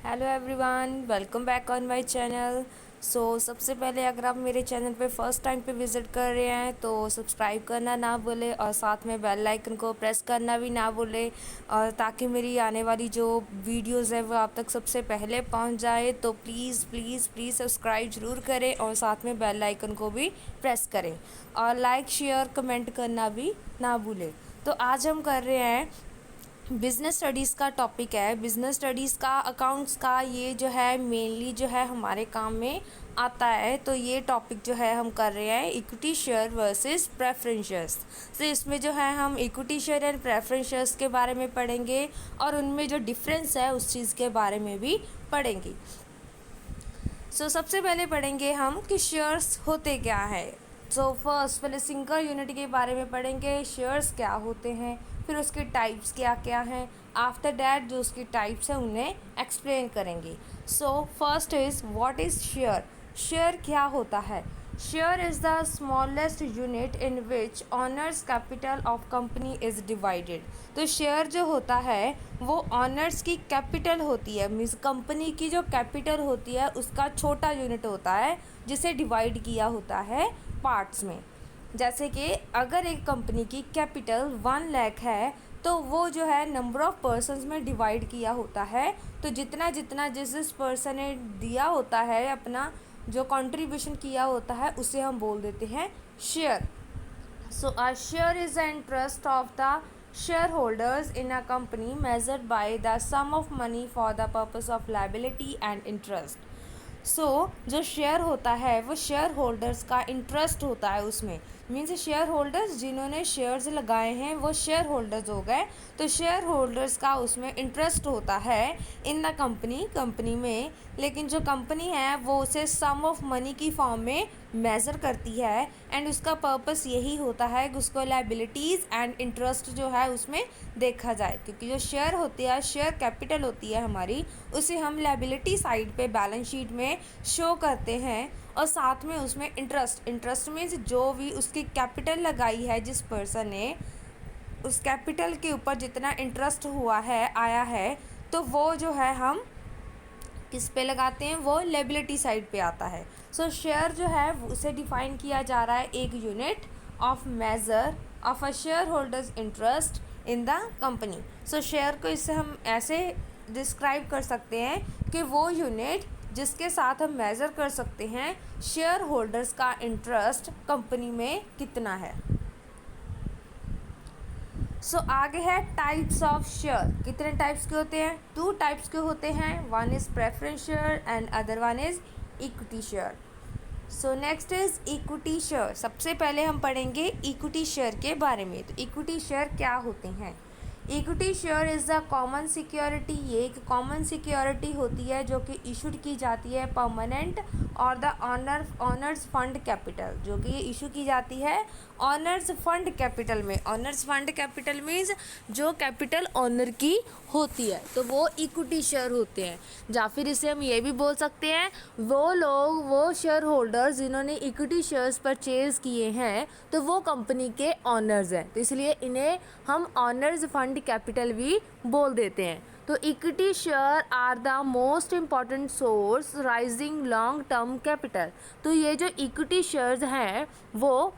Hello everyone, welcome back on my channel. सबसे पहले अगर आप मेरे चैनल पे फर्स्ट टाइम पे विज़िट कर रहे हैं तो सब्सक्राइब करना ना भूलें और साथ में बेल आइकन को प्रेस करना भी ना भूलें, और ताकि मेरी आने वाली जो वीडियोस है वो आप तक सबसे पहले पहुंच जाए। तो प्लीज़ प्लीज़ प्लीज़ सब्सक्राइब ज़रूर करें और साथ में बेल आइकन को भी प्रेस करें और लाइक शेयर कमेंट करना भी ना भूलें। तो आज हम कर रहे हैं बिज़नेस स्टडीज़ का टॉपिक है। बिज़नेस स्टडीज़ का अकाउंट्स का ये जो है मेनली जो है हमारे काम में आता है। तो ये टॉपिक जो है हम कर रहे हैं equity share versus preference shares. तो इसमें जो है हम equity share and preference shares के बारे में पढ़ेंगे और उनमें जो डिफरेंस है उस चीज़ के बारे में भी पढ़ेंगे। सबसे पहले पढ़ेंगे हम कि शेयर्स होते क्या है। फर्स्ट पहले सिंगल यूनिट के बारे में पढ़ेंगे, शेयर्स क्या होते हैं, फिर उसके टाइप्स क्या क्या हैं। आफ्टर डैट जो उसकी टाइप्स हैं उन्हें एक्सप्लेन करेंगे। First is what is share. Share क्या होता है। Share is the smallest unit in which honours capital of company is divided. तो शेयर जो होता है वो ऑनर्स की कैपिटल होती है, मीन्स कंपनी की जो कैपिटल होती है उसका छोटा यूनिट होता है जिसे डिवाइड किया होता है पार्ट्स में। जैसे कि अगर एक कंपनी की कैपिटल 1 लाख है तो वो जो है नंबर ऑफ़ पर्सन्स में डिवाइड किया होता है। तो जितना जितना जिस पर्सन ने दिया होता है, अपना जो कंट्रीब्यूशन किया होता है, उसे हम बोल देते हैं share. A share is the interest of the shareholders in a company measured by the sum of money for the purpose of liability and interest. जो शेयर होता है वो शेयर होल्डर्स का इंटरेस्ट होता है उसमें, मीन्स शेयर होल्डर्स जिन्होंने shares लगाए हैं वो शेयर होल्डर्स हो गए। तो शेयर होल्डर्स का उसमें इंटरेस्ट होता है इन द कंपनी में। लेकिन जो कंपनी है वो उसे सम ऑफ मनी की फॉर्म में मेज़र करती है एंड उसका पर्पस यही होता है कि उसको लायबिलिटीज़ एंड इंटरेस्ट जो है उसमें देखा जाए, क्योंकि जो शेयर होती है, शेयर कैपिटल होती है हमारी, उसे हम लायबिलिटी साइड पे बैलेंस शीट में शो करते हैं और साथ में उसमें इंटरेस्ट मीन्स जो भी उसकी कैपिटल लगाई है, जिस पर्सन ने उस कैपिटल के ऊपर जितना इंटरेस्ट हुआ है आया है, तो वो जो है हम किस पे लगाते हैं, वो लायबिलिटी साइड पे आता है। शेयर जो है उसे डिफाइन किया जा रहा है एक unit of measure of a share holders interest in the company. Share को इससे हम ऐसे डिस्क्राइब कर सकते हैं कि वो यूनिट जिसके साथ हम मेज़र कर सकते हैं शेयर होल्डर्स का इंटरेस्ट कंपनी में कितना है। आगे है टाइप्स ऑफ शेयर। कितने टाइप्स के होते हैं? 2 टाइप्स के होते हैं, one is preference share and other one is equity share. Next is equity share. सबसे पहले हम पढ़ेंगे इक्विटी शेयर के बारे में। तो इक्विटी शेयर क्या होते हैं? Equity share is the common security. ये एक कॉमन सिक्योरिटी होती है जो कि इशूड की जाती है परमानेंट और द ऑनर्स फंड कैपिटल, जो कि ये इशू की जाती है ऑनर्स फंड कैपिटल में। ऑनर्स फंड कैपिटल मीन्स जो कैपिटल ऑनर की होती है, तो वो इक्विटी शेयर होते हैं। या फिर इसे हम ये भी बोल सकते हैं वो लोग, वो शेयर होल्डर्स जिन्होंने इक्विटी शेयर्स परचेज़ किए हैं तो वो कंपनी के ऑनर्स हैं, तो इसलिए इन्हें हम ऑनर्स फंड कैपिटल भी बोल देते हैं। तो equity share are the most important source rising long term capital. तो ये जो इक्विटी शेयर्स हैं वो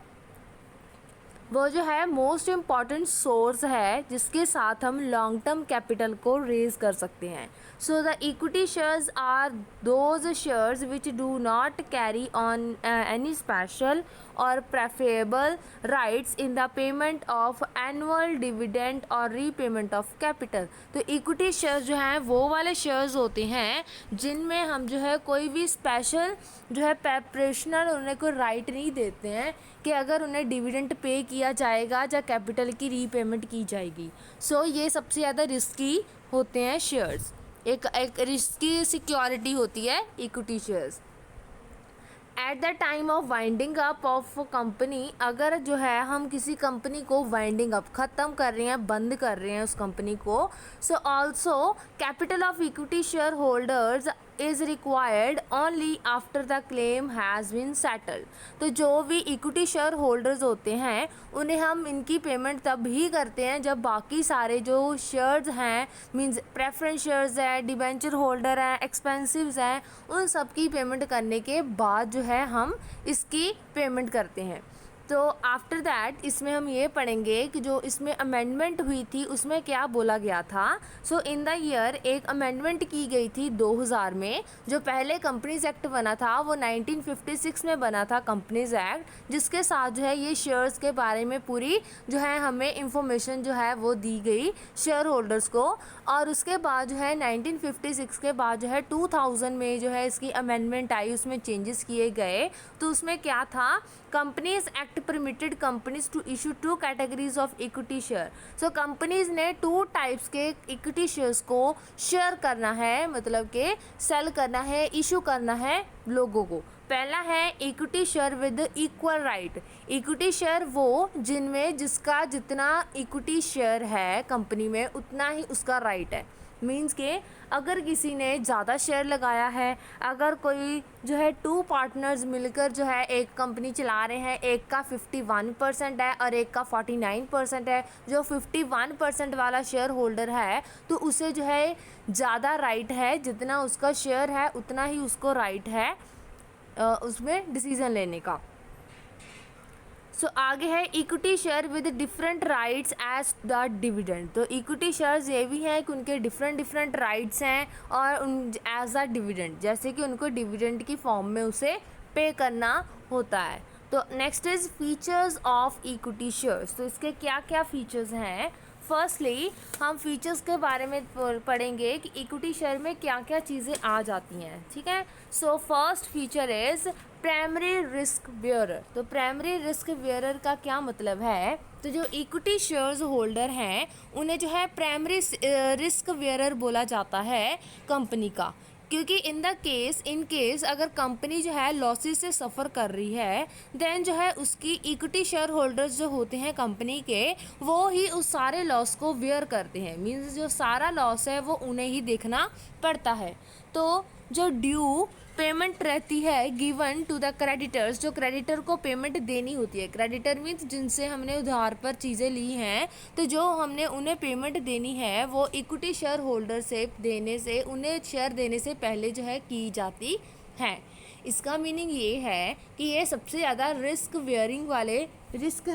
जो है मोस्ट इम्पॉर्टेंट सोर्स है जिसके साथ हम लॉन्ग टर्म कैपिटल को रेज कर सकते हैं। The equity shares are those shares which do not carry on any special और preferable rights in the payment of annual dividend और रीपेमेंट ऑफ कैपिटल। तो इक्विटी शेयर्स जो हैं वो वाले शेयर्स होते हैं जिनमें हम जो है कोई भी स्पेशल जो है प्रेफरेशनल उन्हें कोई राइट नहीं देते हैं कि अगर उन्हें डिविडेंड पे किया जाएगा या कैपिटल की रीपेमेंट की जाएगी। ये सबसे ज़्यादा रिस्की होते हैं शेयर्स। एक रिस्की सिक्योरिटी होती है equity shares. At the time of winding up of company, अगर जो है हम किसी कंपनी को वाइंडिंग अप ख़त्म कर रहे हैं, बंद कर रहे हैं उस कंपनी को, also capital of equity share holders is required only after the claim has been settled. तो जो भी इक्विटी शेयर होल्डर्स होते हैं उन्हें हम इनकी पेमेंट तब ही करते हैं जब बाकी सारे जो शेयर्स हैं, मींस प्रेफरेंस शेयर्स हैं, डिबेंचर होल्डर हैं, एक्सपेंसिव्स हैं, उन सब की पेमेंट करने के बाद जो है हम इसकी पेमेंट करते हैं। तो आफ्टर दैट इसमें हम ये पढ़ेंगे कि जो इसमें अमेंडमेंट हुई थी उसमें क्या बोला गया था। सो इन द ईयर एक अमेंडमेंट की गई थी 2000 में। जो पहले कंपनीज एक्ट बना था वो 1956 में बना था कंपनीज एक्ट, जिसके साथ जो है ये शेयर्स के बारे में पूरी जो है हमें इंफॉर्मेशन जो है वो दी गई शेयर होल्डर्स को। और उसके बाद जो है 1956 के बाद जो है 2000 में जो है इसकी अमेंडमेंट आई, उसमें चेंजेस किए गए। तो उसमें क्या था, companies act permitted companies to issue 2 categories of equity share. So companies ने 2 टाइप्स के इक्विटी शेयर्स को शेयर करना है, मतलब कि सेल करना है, इशू करना है लोगों को। पहला है equity share with equal right. Equity share वो जिनमें जिसका जितना इक्विटी शेयर है कंपनी में उतना ही उसका राइट है। मीन्स के अगर किसी ने ज़्यादा शेयर लगाया है, अगर कोई जो है 2 पार्टनर्स मिलकर जो है एक कंपनी चला रहे हैं, एक का 51% है और एक का 49% है, जो 51% वाला शेयर होल्डर है तो उसे जो है ज़्यादा राइट है, जितना उसका शेयर है उतना ही उसको राइट है उसमें डिसीज़न लेने का। सो आगे है equity share with different rights as the dividend. तो इक्विटी शेयर्स ये भी हैं कि उनके डिफरेंट राइट्स हैं और उन एज द डिविडेंड, जैसे कि उनको डिविडेंड की फॉर्म में उसे पे करना होता है। तो next is features of equity shares. तो इसके क्या क्या फीचर्स हैं। फर्स्टली हम फीचर्स के बारे में पढ़ेंगे कि इक्विटी शेयर में क्या क्या चीज़ें आ जाती हैं, ठीक है। So first feature is primary risk bearer. तो प्राइमरी रिस्क बेयरर का क्या मतलब है, तो जो इक्विटी शेयर्स होल्डर हैं उन्हें जो है प्राइमरी रिस्क बेयरर बोला जाता है कंपनी का, क्योंकि इन केस अगर कंपनी जो है लॉसेस से सफ़र कर रही है देन जो है उसकी इक्विटी शेयर होल्डर्स जो होते हैं कंपनी के वो ही उस सारे लॉस को बेयर करते हैं। मींस जो सारा लॉस है वो उन्हें ही देखना पड़ता है। तो जो ड्यू पेमेंट रहती है गिवन टू द क्रेडिटर्स, जो क्रेडिटर को पेमेंट देनी होती है। क्रेडिटर मीन्स जिनसे हमने उधार पर चीज़ें ली हैं, तो जो हमने उन्हें पेमेंट देनी है वो इक्विटी शेयर होल्डर से देने से, उन्हें शेयर देने से पहले जो है की जाती है। इसका मीनिंग ये है कि ये सबसे ज़्यादा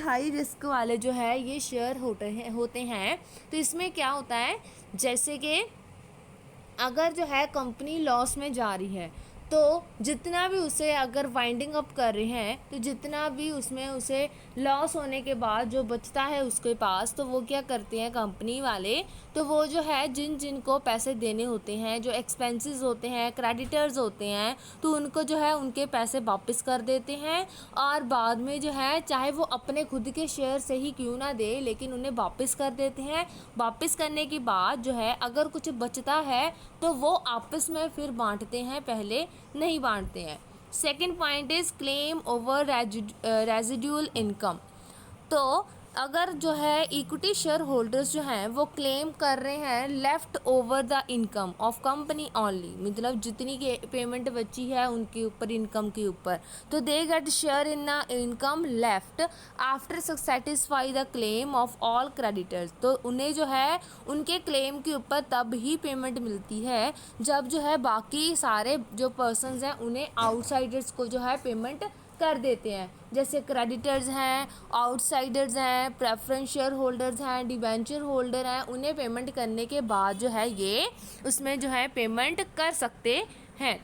हाई रिस्क वाले जो है ये शेयर होते हैं। तो इसमें क्या होता है, जैसे कि अगर जो है कंपनी लॉस में जा रही है तो जितना भी उसे अगर वाइंडिंग अप कर रहे हैं तो जितना भी उसमें उसे लॉस होने के बाद जो बचता है उसके पास, तो वो क्या करते हैं कंपनी वाले, तो वो जो है जिन को पैसे देने होते हैं, जो एक्सपेंसेस होते हैं, क्रेडिटर्स होते हैं, तो उनको जो है उनके पैसे वापस कर देते हैं। और बाद में जो है चाहे वो अपने खुद के शेयर से ही क्यों ना दे लेकिन उन्हें वापस कर देते हैं। वापस करने के बाद जो है अगर कुछ बचता है तो वो आपस में फिर बांटते हैं, पहले नहीं बांटते हैं। Second point is claim over residual income. तो अगर जो है इक्विटी शेयर होल्डर्स जो हैं वो क्लेम कर रहे हैं left over the income of company only, मतलब जितनी के पेमेंट बची है उनके ऊपर, इनकम के ऊपर, तो they get share in income left after satisfy the claim of all creditors. तो उन्हें जो है उनके क्लेम के ऊपर तब ही पेमेंट मिलती है जब जो है बाकी सारे जो पर्सनस हैं उन्हें आउटसाइडर्स को जो है पेमेंट कर देते हैं। जैसे क्रेडिटर्स हैं, आउटसाइडर्स हैं, प्रेफरेंस शेयर होल्डर्स हैं, डिबेंचर होल्डर हैं, उन्हें पेमेंट करने के बाद जो है ये उसमें जो है पेमेंट कर सकते हैं।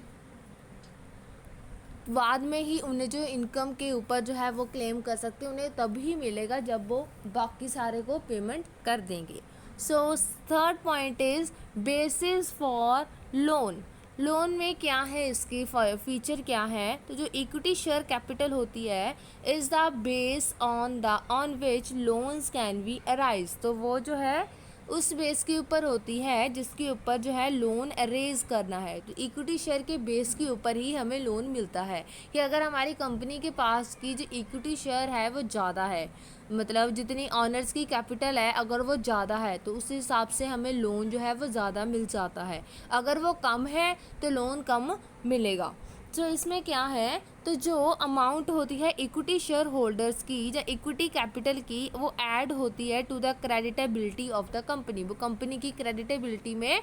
बाद में ही उन्हें जो इनकम के ऊपर जो है वो क्लेम कर सकते हैं, उन्हें तभी मिलेगा जब वो बाकी सारे को पेमेंट कर देंगे। So third point is basis for loan. Loan में क्या है, इसकी फीचर क्या है, तो जो इक्विटी शेयर कैपिटल होती है is the base on which loans can be arise. तो वो जो है उस बेस के ऊपर होती है जिसके ऊपर जो है लोन अरेज करना है। तो इक्विटी शेयर के बेस के ऊपर ही हमें लोन मिलता है कि अगर हमारी कंपनी के पास की जो इक्विटी शेयर है वो ज़्यादा है, मतलब जितनी ऑनर्स की कैपिटल है अगर वो ज़्यादा है तो उस हिसाब से हमें लोन जो है वो ज़्यादा मिल जाता है, अगर वो कम है तो लोन कम मिलेगा। तो इसमें क्या है, तो जो अमाउंट होती है इक्विटी शेयर होल्डर्स की या इक्विटी कैपिटल की वो ऐड होती है to the creditability of the company, वो कंपनी की क्रेडिटेबिलिटी में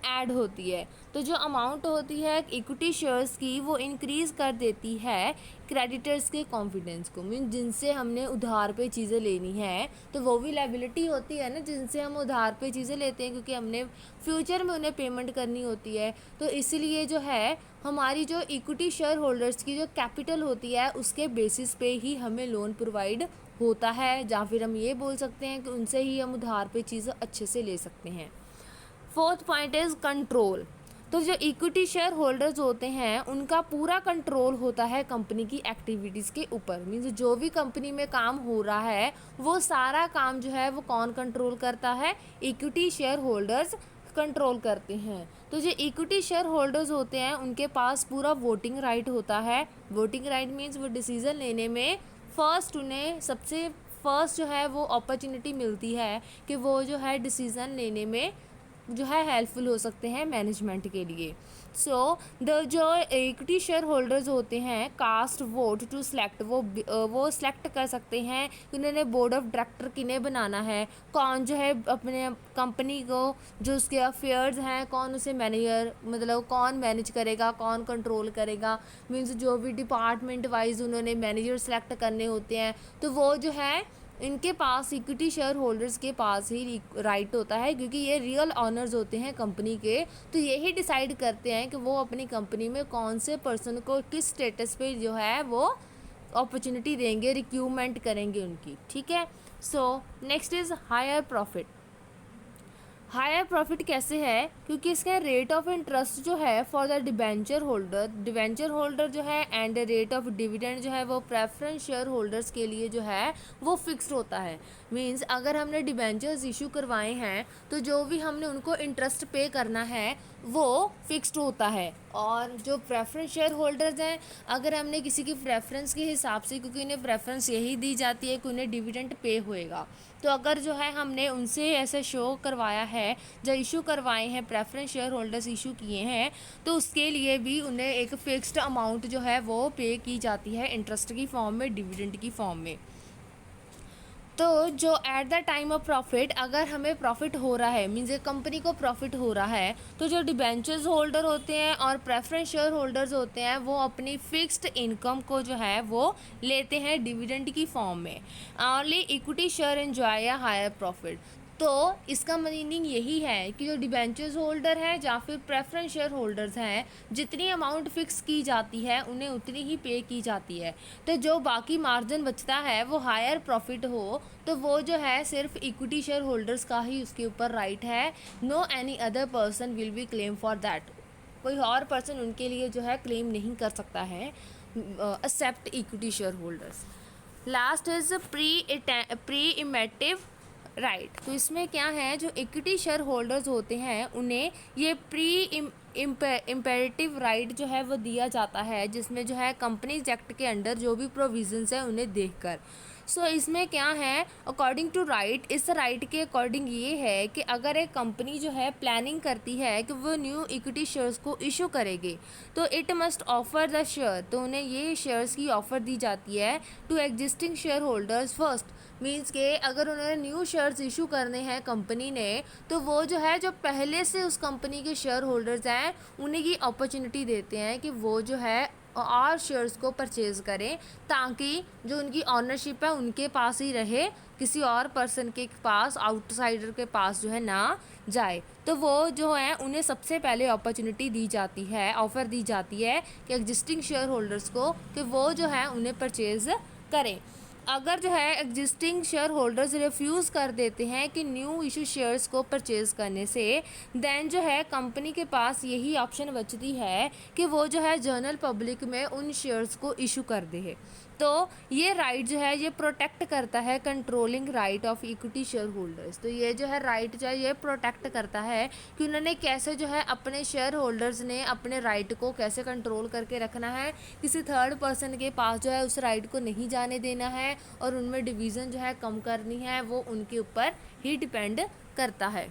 ऐड होती है। तो जो अमाउंट होती है इक्विटी शेयर्स की वो इंक्रीज़ कर देती है क्रेडिटर्स के कॉन्फिडेंस को, मीन जिनसे हमने उधार पे चीज़ें लेनी है तो वो भी लायबिलिटी होती है ना, जिनसे हम उधार पे चीज़ें लेते हैं क्योंकि हमने फ्यूचर में उन्हें पेमेंट करनी होती है। तो इसलिए जो है हमारी जो इक्विटी शेयर होल्डर्स की जो कैपिटल होती है उसके बेसिस पे ही हमें लोन प्रोवाइड होता है, या फिर हम ये बोल सकते हैं कि उनसे ही हम उधार पे चीज़ें अच्छे से ले सकते हैं। Fourth point is control. तो जो इक्विटी शेयर होल्डर्स होते हैं उनका पूरा कंट्रोल होता है कंपनी की एक्टिविटीज़ के ऊपर, मीन्स जो भी कंपनी में काम हो रहा है वो सारा काम जो है वो कौन कंट्रोल करता है, इक्विटी शेयर होल्डर्स कंट्रोल करते हैं। तो जो इक्विटी शेयर होल्डर्स होते हैं उनके पास पूरा वोटिंग राइट होता है। वोटिंग राइट मीन्स वो डिसीज़न लेने में उन्हें सबसे फर्स्ट जो है वो अपॉर्चुनिटी मिलती है कि वो जो है डिसीज़न लेने में जो है हेल्पफुल हो सकते हैं मैनेजमेंट के लिए। सो द जो इक्विटी शेयर होल्डर्स होते हैं कास्ट वोट टू सेलेक्ट, वो सेलेक्ट कर सकते हैं कि उन्होंने बोर्ड ऑफ डायरेक्टर किन्हें बनाना है, कौन जो है अपने कंपनी को जो उसके अफेयर्स हैं कौन उसे मैनेजर, मतलब कौन मैनेज करेगा, कौन कंट्रोल करेगा, मीन्स जो भी डिपार्टमेंट वाइज उन्होंने मैनेजर सेलेक्ट करने होते हैं तो वो जो है इनके पास इक्विटी शेयर होल्डर्स के पास ही राइट होता है, क्योंकि ये रियल ऑनर्स होते हैं कंपनी के। तो यही डिसाइड करते हैं कि वो अपनी कंपनी में कौन से पर्सन को किस स्टेटस पे जो है वो अपॉर्चुनिटी देंगे, रिक्रूटमेंट करेंगे उनकी, ठीक है। So next is higher profit. Higher profit कैसे है, क्योंकि इसका रेट ऑफ इंटरेस्ट जो है फॉर द डिबेंचर होल्डर जो है एंड रेट ऑफ डिविडेंड जो है वो प्रेफरेंस शेयर होल्डर्स के लिए जो है वो फिक्स्ड होता है। मींस अगर हमने डिबेंचर्स इशू करवाए हैं तो जो भी हमने उनको इंटरेस्ट पे करना है वो फिक्स्ड होता है। और जो प्रेफरेंस शेयर होल्डर्स हैं अगर हमने किसी की प्रेफरेंस के हिसाब से, क्योंकि उन्हें प्रेफरेंस यही दी जाती है कि उन्हें डिविडेंड पे होएगा, तो अगर जो है हमने उनसे ऐसे शो करवाया है जो इशू करवाए हैं प्रेफरेंस शेयर होल्डर्स इशू किए हैं तो उसके लिए भी उन्हें एक फ़िक्स्ड अमाउंट जो है वो पे की जाती है इंटरेस्ट की फॉर्म में, डिविडेंड की फॉर्म में। तो जो at the time of profit अगर हमें प्रॉफिट हो रहा है, मीन्स कंपनी को प्रॉफिट हो रहा है, तो जो डिबेंचर्स होल्डर होते हैं और प्रेफरेंस शेयर होल्डर्स होते हैं वो अपनी फिक्स्ड इनकम को जो है वो लेते हैं डिविडेंड की फॉर्म में। Only equity share enjoy a higher profit. तो इसका मीनिंग यही है कि जो डिबेंचर्स होल्डर है या फिर प्रेफरेंस शेयर होल्डर्स हैं जितनी अमाउंट फिक्स की जाती है उन्हें उतनी ही पे की जाती है। तो जो बाकी मार्जिन बचता है वो हायर प्रॉफिट हो तो वो जो है सिर्फ इक्विटी शेयर होल्डर्स का ही उसके ऊपर राइट है। No any other person will be claim for that, कोई और पर्सन उनके लिए जो है क्लेम नहीं कर सकता है except equity share holders. Last is preemptive right. तो इसमें क्या है, जो इक्विटी शेयर होल्डर्स होते हैं उन्हें ये प्री इम्पेरेटिव राइट जो है वो दिया जाता है, जिसमें जो है कंपनीज एक्ट के अंडर जो भी प्रोविजंस है उन्हें देखकर। सो इसमें क्या है, अकॉर्डिंग टू राइट, इस राइट के अकॉर्डिंग ये है कि अगर एक कंपनी जो है प्लानिंग करती है कि वो न्यू इक्विटी शेयर्स को इशू करेगी तो it must offer the share, तो उन्हें ये शेयर्स की ऑफ़र दी जाती है to existing share holders first. Means के अगर उन्होंने न्यू शेयर्स इशू करने हैं कंपनी ने तो वो जो है जो पहले से उस कंपनी के शेयर होल्डर्स हैं उन्हें ये अपॉर्चुनिटी देते हैं कि वो जो है और शेयर्स को परचेज़ करें, ताकि जो उनकी ऑनरशिप है उनके पास ही रहे, किसी और पर्सन के पास, आउटसाइडर के पास जो है ना जाए। तो वो जो है उन्हें सबसे पहले अपॉर्चुनिटी दी जाती है, ऑफ़र दी जाती है कि एग्जिस्टिंग शेयर होल्डर्स को कि वो जो है उन्हें परचेज़ करें। अगर जो है एग्जिस्टिंग शेयर होल्डर्स रिफ्यूज़ कर देते हैं कि न्यू इशू शेयर्स को परचेज़ करने से, देन जो है कंपनी के पास यही ऑप्शन बचती है कि वो जो है जनरल पब्लिक में उन शेयर्स को इशू कर दे। तो ये राइट जो है ये प्रोटेक्ट करता है controlling right of equity share holders. तो ये जो है राइट जो है ये प्रोटेक्ट करता है कि उन्होंने कैसे जो है अपने शेयर होल्डर्स ने अपने राइट को कैसे कंट्रोल करके रखना है, किसी थर्ड पर्सन के पास जो है उस राइट को नहीं जाने देना है और उनमें डिवीज़न जो है कम करनी है, वो उनके ऊपर ही डिपेंड करता है।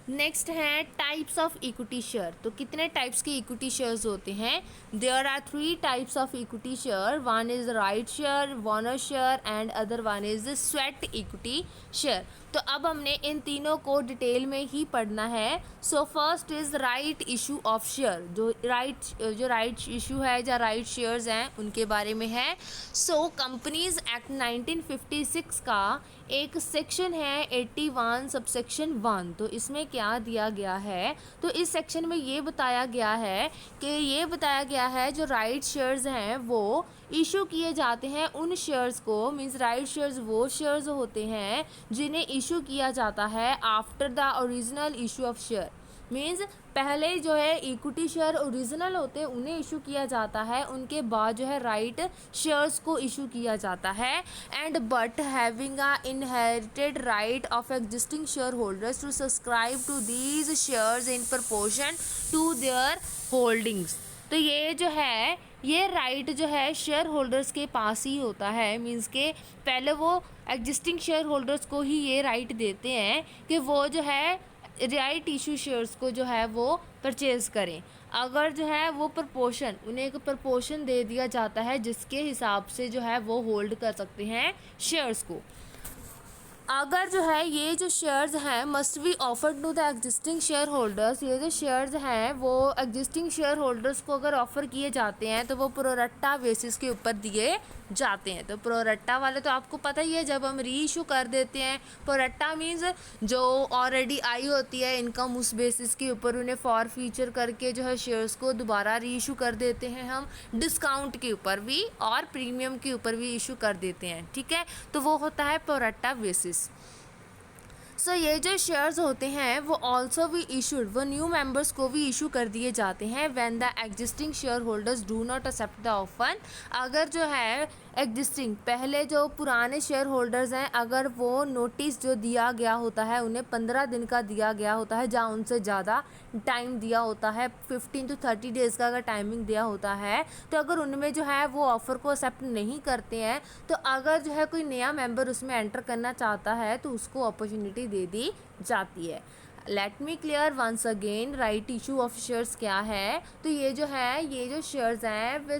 नेक्स्ट है टाइप्स ऑफ इक्विटी शेयर। तो कितने टाइप्स के इक्विटी शेयर्स होते हैं? There are 3 types of equity share. One is right share, bonus share and other one is sweat equity share. तो अब हमने इन तीनों को डिटेल में ही पढ़ना है। So first is right issue of share. जो राइट इशू है या राइट शेयर्स हैं उनके बारे में है। सो कंपनीज एक्ट 1956 का एक सेक्शन है 81 सबसेक्शन 1। तो इसमें क्या दिया गया है? तो इस सेक्शन में ये बताया गया है जो राइट शेयर्स हैं वो इशू किए जाते हैं उन शेयर्स को, मींस राइट शेयर्स वो शेयर्स होते हैं जिन्हें इशू किया जाता है after the original issue of share. Means पहले जो है इक्विटी शेयर ओरिजिनल होते हैं उन्हें इशू किया जाता है, उनके बाद जो है राइट शेयर्स को इशू किया जाता है। And but having a inherited right of existing share holders to subscribe to these shares in proportion to their holdings. तो ये जो है ये राइट जो है शेयर होल्डर्स के पास ही होता है, मींस के पहले वो एग्जिस्टिंग शेयर होल्डर्स को ही ये राइट देते हैं कि वो जो है राइट इशू शेयर्स को जो है वो परचेज़ करें। अगर जो है वो प्रपोर्शन, उन्हें एक प्रपोर्शन दे दिया जाता है जिसके हिसाब से जो है वो होल्ड कर सकते हैं शेयर्स को। अगर जो है ये जो शेयर्स हैं must be offered to the existing share holders. ये जो शेयर्स हैं वो एग्जिस्टिंग शेयर होल्डर्स को अगर ऑफ़र किए जाते हैं तो वो प्रोरट्टा बेसिस के ऊपर दिए जाते हैं। तो प्रोरट्टा वाले तो आपको पता ही है, जब हम री इशू कर देते हैं, प्रोरट्टा मीन्स जो ऑलरेडी आई होती है इनकम उस बेसिस के ऊपर उन्हें फॉर फ्यूचर करके जो है शेयर्स को दोबारा री इशू कर देते हैं हम, डिस्काउंट के ऊपर भी और प्रीमियम के ऊपर भी इशू कर देते हैं, ठीक है। तो वो होता है प्रोरट्टा बेसिस। सो ये जो शेयर्स होते हैं वो ऑल्सो भी इशूड, वो न्यू मेंबर्स को भी इशू कर दिए जाते हैं when the existing share holders do not accept the offer. अगर जो है एग्जिस्टिंग पहले जो पुराने शेयर होल्डर्स हैं अगर वो नोटिस जो दिया गया होता है उन्हें 15 दिन का दिया गया होता है, जहाँ उनसे ज़्यादा टाइम दिया होता है, 15 to 30 डेज़ का अगर टाइमिंग दिया होता है, तो अगर उनमें जो है वो ऑफ़र को एक्सेप्ट नहीं करते हैं तो अगर जो है कोई नया मेंबर उसमें एंटर करना चाहता है तो उसको अपॉर्चुनिटी दे दी जाती है। Let me clear once again right issue of shares क्या है। तो ये जो शेयर्स हैं वे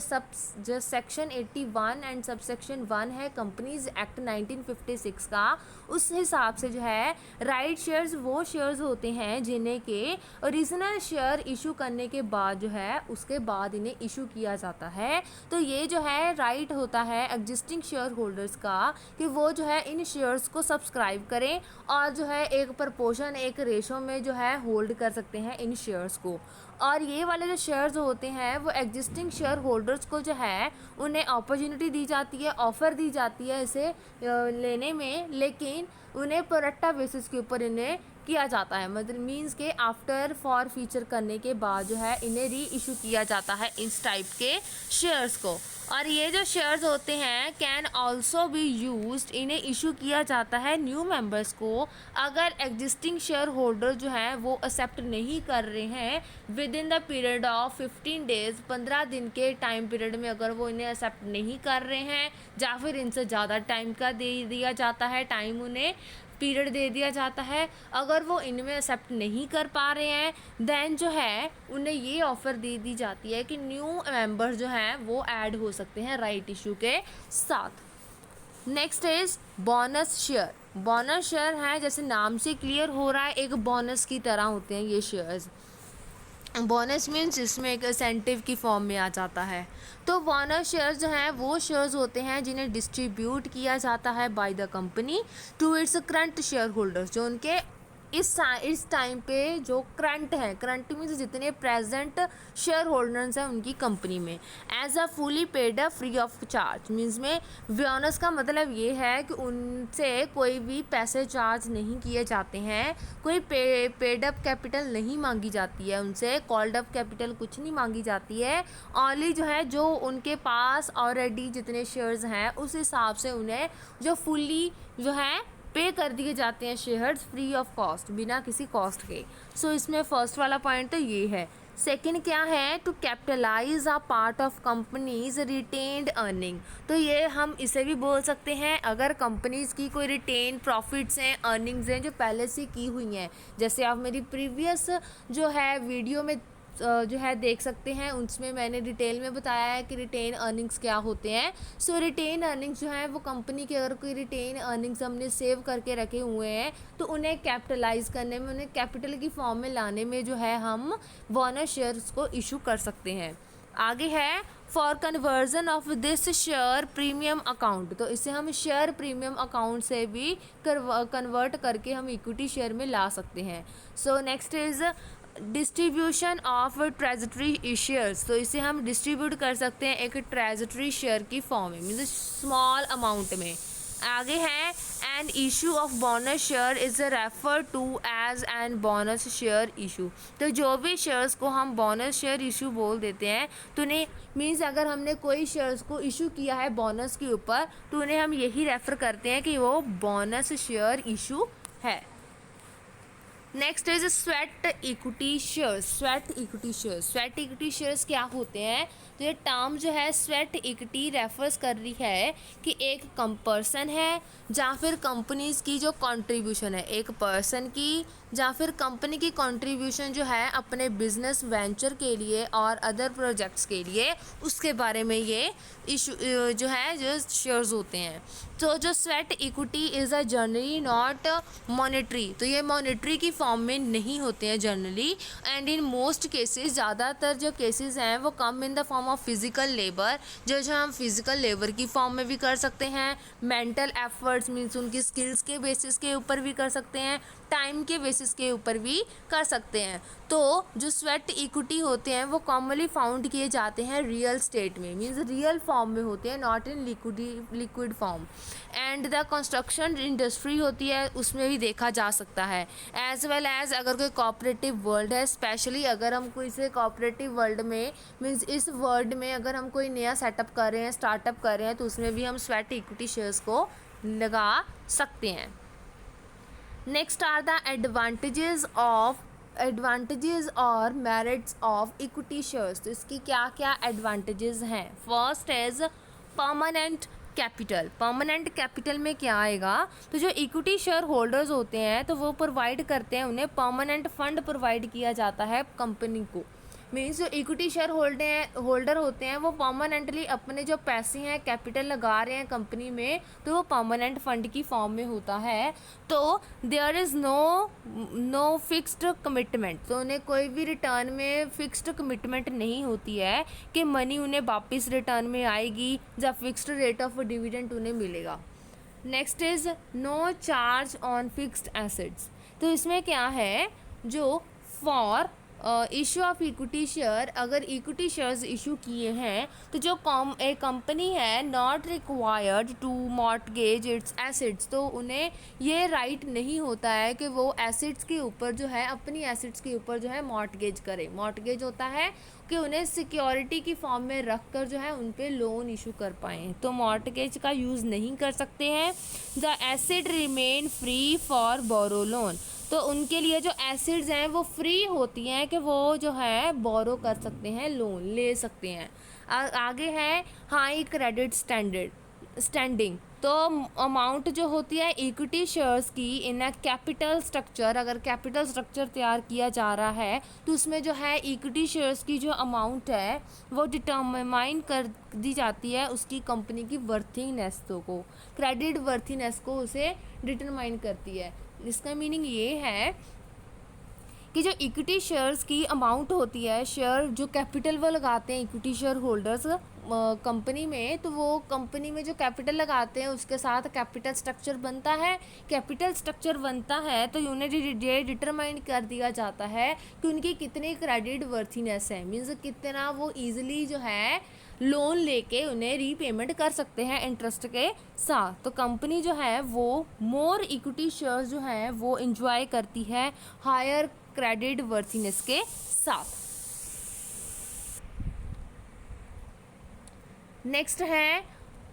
जो सेक्शन 81 एंड सब सेक्शन 1 है कंपनीज एक्ट 1956 का, उस हिसाब से जो है राइट शेयर्स वो शेयर्स होते हैं जिन्हें के ओरिजिनल शेयर इशू करने के बाद जो है उसके बाद इन्हें इशू किया जाता है। तो ये जो है राइट होता है एग्जिस्टिंग शेयर होल्डर्स का कि वो जो है इन शेयर्स को सब्सक्राइब करें और जो है एक प्रपोर्शन, एक रेशो में जो है होल्ड कर सकते हैं इन शेयर्स को। और ये वाले जो शेयर्स होते हैं वो एग्जिस्टिंग शेयर होल्डर्स को जो है उन्हें अपॉर्चुनिटी दी जाती है, ऑफ़र दी जाती है इसे लेने में, लेकिन उन्हें प्रोरट्टा बेसिस के ऊपर इन्हें किया जाता है, मतलब मींस के आफ्टर फॉर फ्यूचर करने के बाद जो है इन्हें री इशू किया जाता है इस टाइप के शेयर्स को। और ये जो शेयर्स होते हैं कैन ऑल्सो बी यूज्ड, इन्हें इशू किया जाता है न्यू मेंबर्स को अगर एग्जिस्टिंग शेयर होल्डर जो हैं वो एक्सेप्ट नहीं कर रहे हैं with in the period of 15 days, 15 दिन के टाइम पीरियड में अगर वो इन्हें एक्सेप्ट नहीं कर रहे हैं या फिर इनसे ज़्यादा टाइम का दे दिया जाता है, टाइम उन्हें पीरियड दे दिया जाता है, अगर वो इनमें एक्सेप्ट नहीं कर पा रहे हैं देन जो है उन्हें ये ऑफ़र दे दी जाती है कि न्यू मेंबर जो हैं वो ऐड हो सकते हैं राइट इशू के साथ। Next is bonus share. Bonus share है, जैसे नाम से क्लियर हो रहा है, एक बोनस की तरह होते हैं ये शेयर्स। बोनस मीन्स इसमें एक इंसेंटिव की फॉर्म में आ जाता है। तो बोनस शेयर्स जो हैं वो शेयर्स होते हैं जिन्हें डिस्ट्रीब्यूट किया जाता है by the company to its current share holders, जो उनके इस टाइम पे जो करंट मीन्स जितने प्रेजेंट शेयर होल्डर्स हैं उनकी कंपनी में, as a fully paid up free of charge. Means में बोनस का मतलब ये है कि उनसे कोई भी पैसे चार्ज नहीं किए जाते हैं, कोई पेड अप कैपिटल नहीं मांगी जाती है उनसे, कॉल्ड अप कैपिटल कुछ नहीं मांगी जाती है। ओनली जो है जो उनके पास ऑलरेडी जितने शेयर्स हैं उस हिसाब से उन्हें जो फुली जो है पे कर दिए जाते हैं शेयर्स फ्री ऑफ कॉस्ट, बिना किसी कॉस्ट के। सो इसमें फर्स्ट वाला पॉइंट तो ये है। सेकंड क्या है, to capitalize a part of companies retained earning. तो ये हम इसे भी बोल सकते हैं, अगर कंपनीज की कोई रिटेन प्रॉफिट्स हैं, अर्निंग्स हैं जो पहले से की हुई हैं, जैसे आप मेरी प्रीवियस जो है वीडियो में जो है देख सकते हैं, उसमें मैंने डिटेल में बताया है कि रिटेन अर्निंग्स क्या होते हैं। सो रिटेन अर्निंग्स जो है वो कंपनी के अगर कोई रिटेन अर्निंग्स हमने सेव करके रखे हुए हैं तो उन्हें कैपिटलाइज करने में, उन्हें कैपिटल की फॉर्म में लाने में जो है हम बोनस शेयर्स को इशू कर सकते हैं। आगे है for conversion of this share premium account. तो इसे हम शेयर प्रीमियम अकाउंट से भी कन्वर्ट करके हम इक्विटी शेयर में ला सकते हैं। So next is distribution of treasury shares. तो इसे हम डिस्ट्रीब्यूट कर सकते हैं एक ट्रेजरी शेयर की फॉर्म में, मीन्स स्मॉल अमाउंट में। आगे है an issue of bonus share is refer to as an bonus share issue. तो जो भी शेयर्स को हम बोनस शेयर इशू बोल देते हैं तो उन्हें मीन्स अगर हमने कोई शेयर्स को इशू किया है बोनस के ऊपर तो उन्हें हम यही रेफ़र करते हैं कि वो बोनस शेयर इशू है। Next is sweat equity shares. Sweat equity shares क्या होते हैं, तो ये टर्म जो है स्वेट इक्विटी रेफर्स कर रही है कि एक पर्सन है या फिर कंपनीज की जो कंट्रीब्यूशन है, एक पर्सन की या फिर कंपनी की कंट्रीब्यूशन जो है अपने बिजनेस वेंचर के लिए और अदर प्रोजेक्ट्स के लिए, उसके बारे में ये इशू जो है जो शेयर्स होते हैं। तो जो sweat equity is a generally not monetary, तो ये मॉनेटरी की फॉर्म में नहीं होते हैं generally, and in most cases, ज़्यादातर जो केसेस हैं वो come in the form of physical labour, जो हम फिजिकल लेबर की फॉर्म में भी कर सकते हैं, मेंटल एफर्ट्स मीन्स उनकी स्किल्स के बेसिस के ऊपर भी कर सकते हैं, टाइम के बेसिस के ऊपर भी कर सकते हैं। तो जो स्वेट इक्विटी होते हैं वो कॉमनली फाउंड किए जाते हैं रियल स्टेट में, मीन्स रियल फॉर्म में होते हैं, not in liquid form. And the construction industry होती है उसमें भी देखा जा सकता है, एज वेल एज अगर कोई कोऑपरेटिव वर्ल्ड है, स्पेशली अगर हम कोई से कोऑपरेटिव वर्ल्ड में मीन्स इस वर्ल्ड में अगर हम कोई नया सेटअप कर रहे हैं, स्टार्टअप कर रहे हैं, तो उसमें भी हम स्वेट इक्विटी शेयर्स को लगा सकते हैं। नेक्स्ट आर द एडवांटेजेस और मेरिट्स ऑफ इक्विटी शेयर्स। तो इसकी क्या क्या एडवांटेजेस हैं। First is permanent capital. Permanent capital में क्या आएगा, तो जो इक्विटी शेयर होल्डर्स होते हैं तो वो प्रोवाइड करते हैं, उन्हें परमानेंट फंड प्रोवाइड किया जाता है कंपनी को। मीन्स जो इक्विटी शेयर होल्डर होते हैं वो परमानेंटली अपने जो पैसे हैं, कैपिटल लगा रहे हैं कंपनी में, तो वो परमानेंट फंड की फॉर्म में होता है। तो there is no fixed commitment, तो उन्हें कोई भी रिटर्न में फिक्स्ड कमिटमेंट नहीं होती है कि मनी उन्हें वापस रिटर्न में आएगी या फिक्स्ड रेट ऑफ डिविडेंड उन्हें मिलेगा। Next is no charge on fixed assets. तो इसमें क्या है, जो for issue of equity share, अगर इक्विटी शेयर्स इशू किए हैं तो जो एक कंपनी है not required to mortgage its assets, तो उन्हें ये राइट नहीं होता है कि वो एसेट्स के ऊपर जो है, अपनी एसेट्स के ऊपर जो है मॉर्टगेज करे। मॉर्टगेज होता है कि उन्हें सिक्योरिटी की फॉर्म में रख कर जो है उन पे लोन इशू कर पाएँ, तो मॉर्टगेज का यूज़ नहीं कर सकते हैं। The asset remain free for borrow loan, तो उनके लिए जो एसिड्स हैं वो फ्री होती हैं कि वो जो है बोरो कर सकते हैं, लोन ले सकते हैं। आगे है हाई क्रेडिट स्टैंडिंग। तो अमाउंट जो होती है इक्विटी शेयर्स की इन अ कैपिटल स्ट्रक्चर, अगर कैपिटल स्ट्रक्चर तैयार किया जा रहा है तो उसमें जो है इक्विटी शेयर्स की जो अमाउंट है वो डिटरमाइन कर दी जाती है उसकी कंपनी की वर्थीनेस को, क्रेडिट वर्थीनेस को उसे डिटरमाइन करती है। इसका मीनिंग ये है कि जो इक्विटी शेयर्स की अमाउंट होती है, शेयर जो कैपिटल वो लगाते हैं इक्विटी शेयर होल्डर्स कंपनी में, तो वो कंपनी में जो कैपिटल लगाते हैं उसके साथ कैपिटल स्ट्रक्चर बनता है। कैपिटल स्ट्रक्चर बनता है तो उन्हें ये डिटरमाइन कर दिया जाता है कि उनकी कितनी क्रेडिट वर्थीनेस है, मीन्स कितना वो ईजिली जो है लोन लेके उन्हें रीपेमेंट कर सकते हैं इंटरेस्ट के साथ। तो कंपनी जो है वो मोर इक्विटी शेयर्स जो है वो इंजॉय करती है हायर क्रेडिट वर्थीनेस के साथ। नेक्स्ट है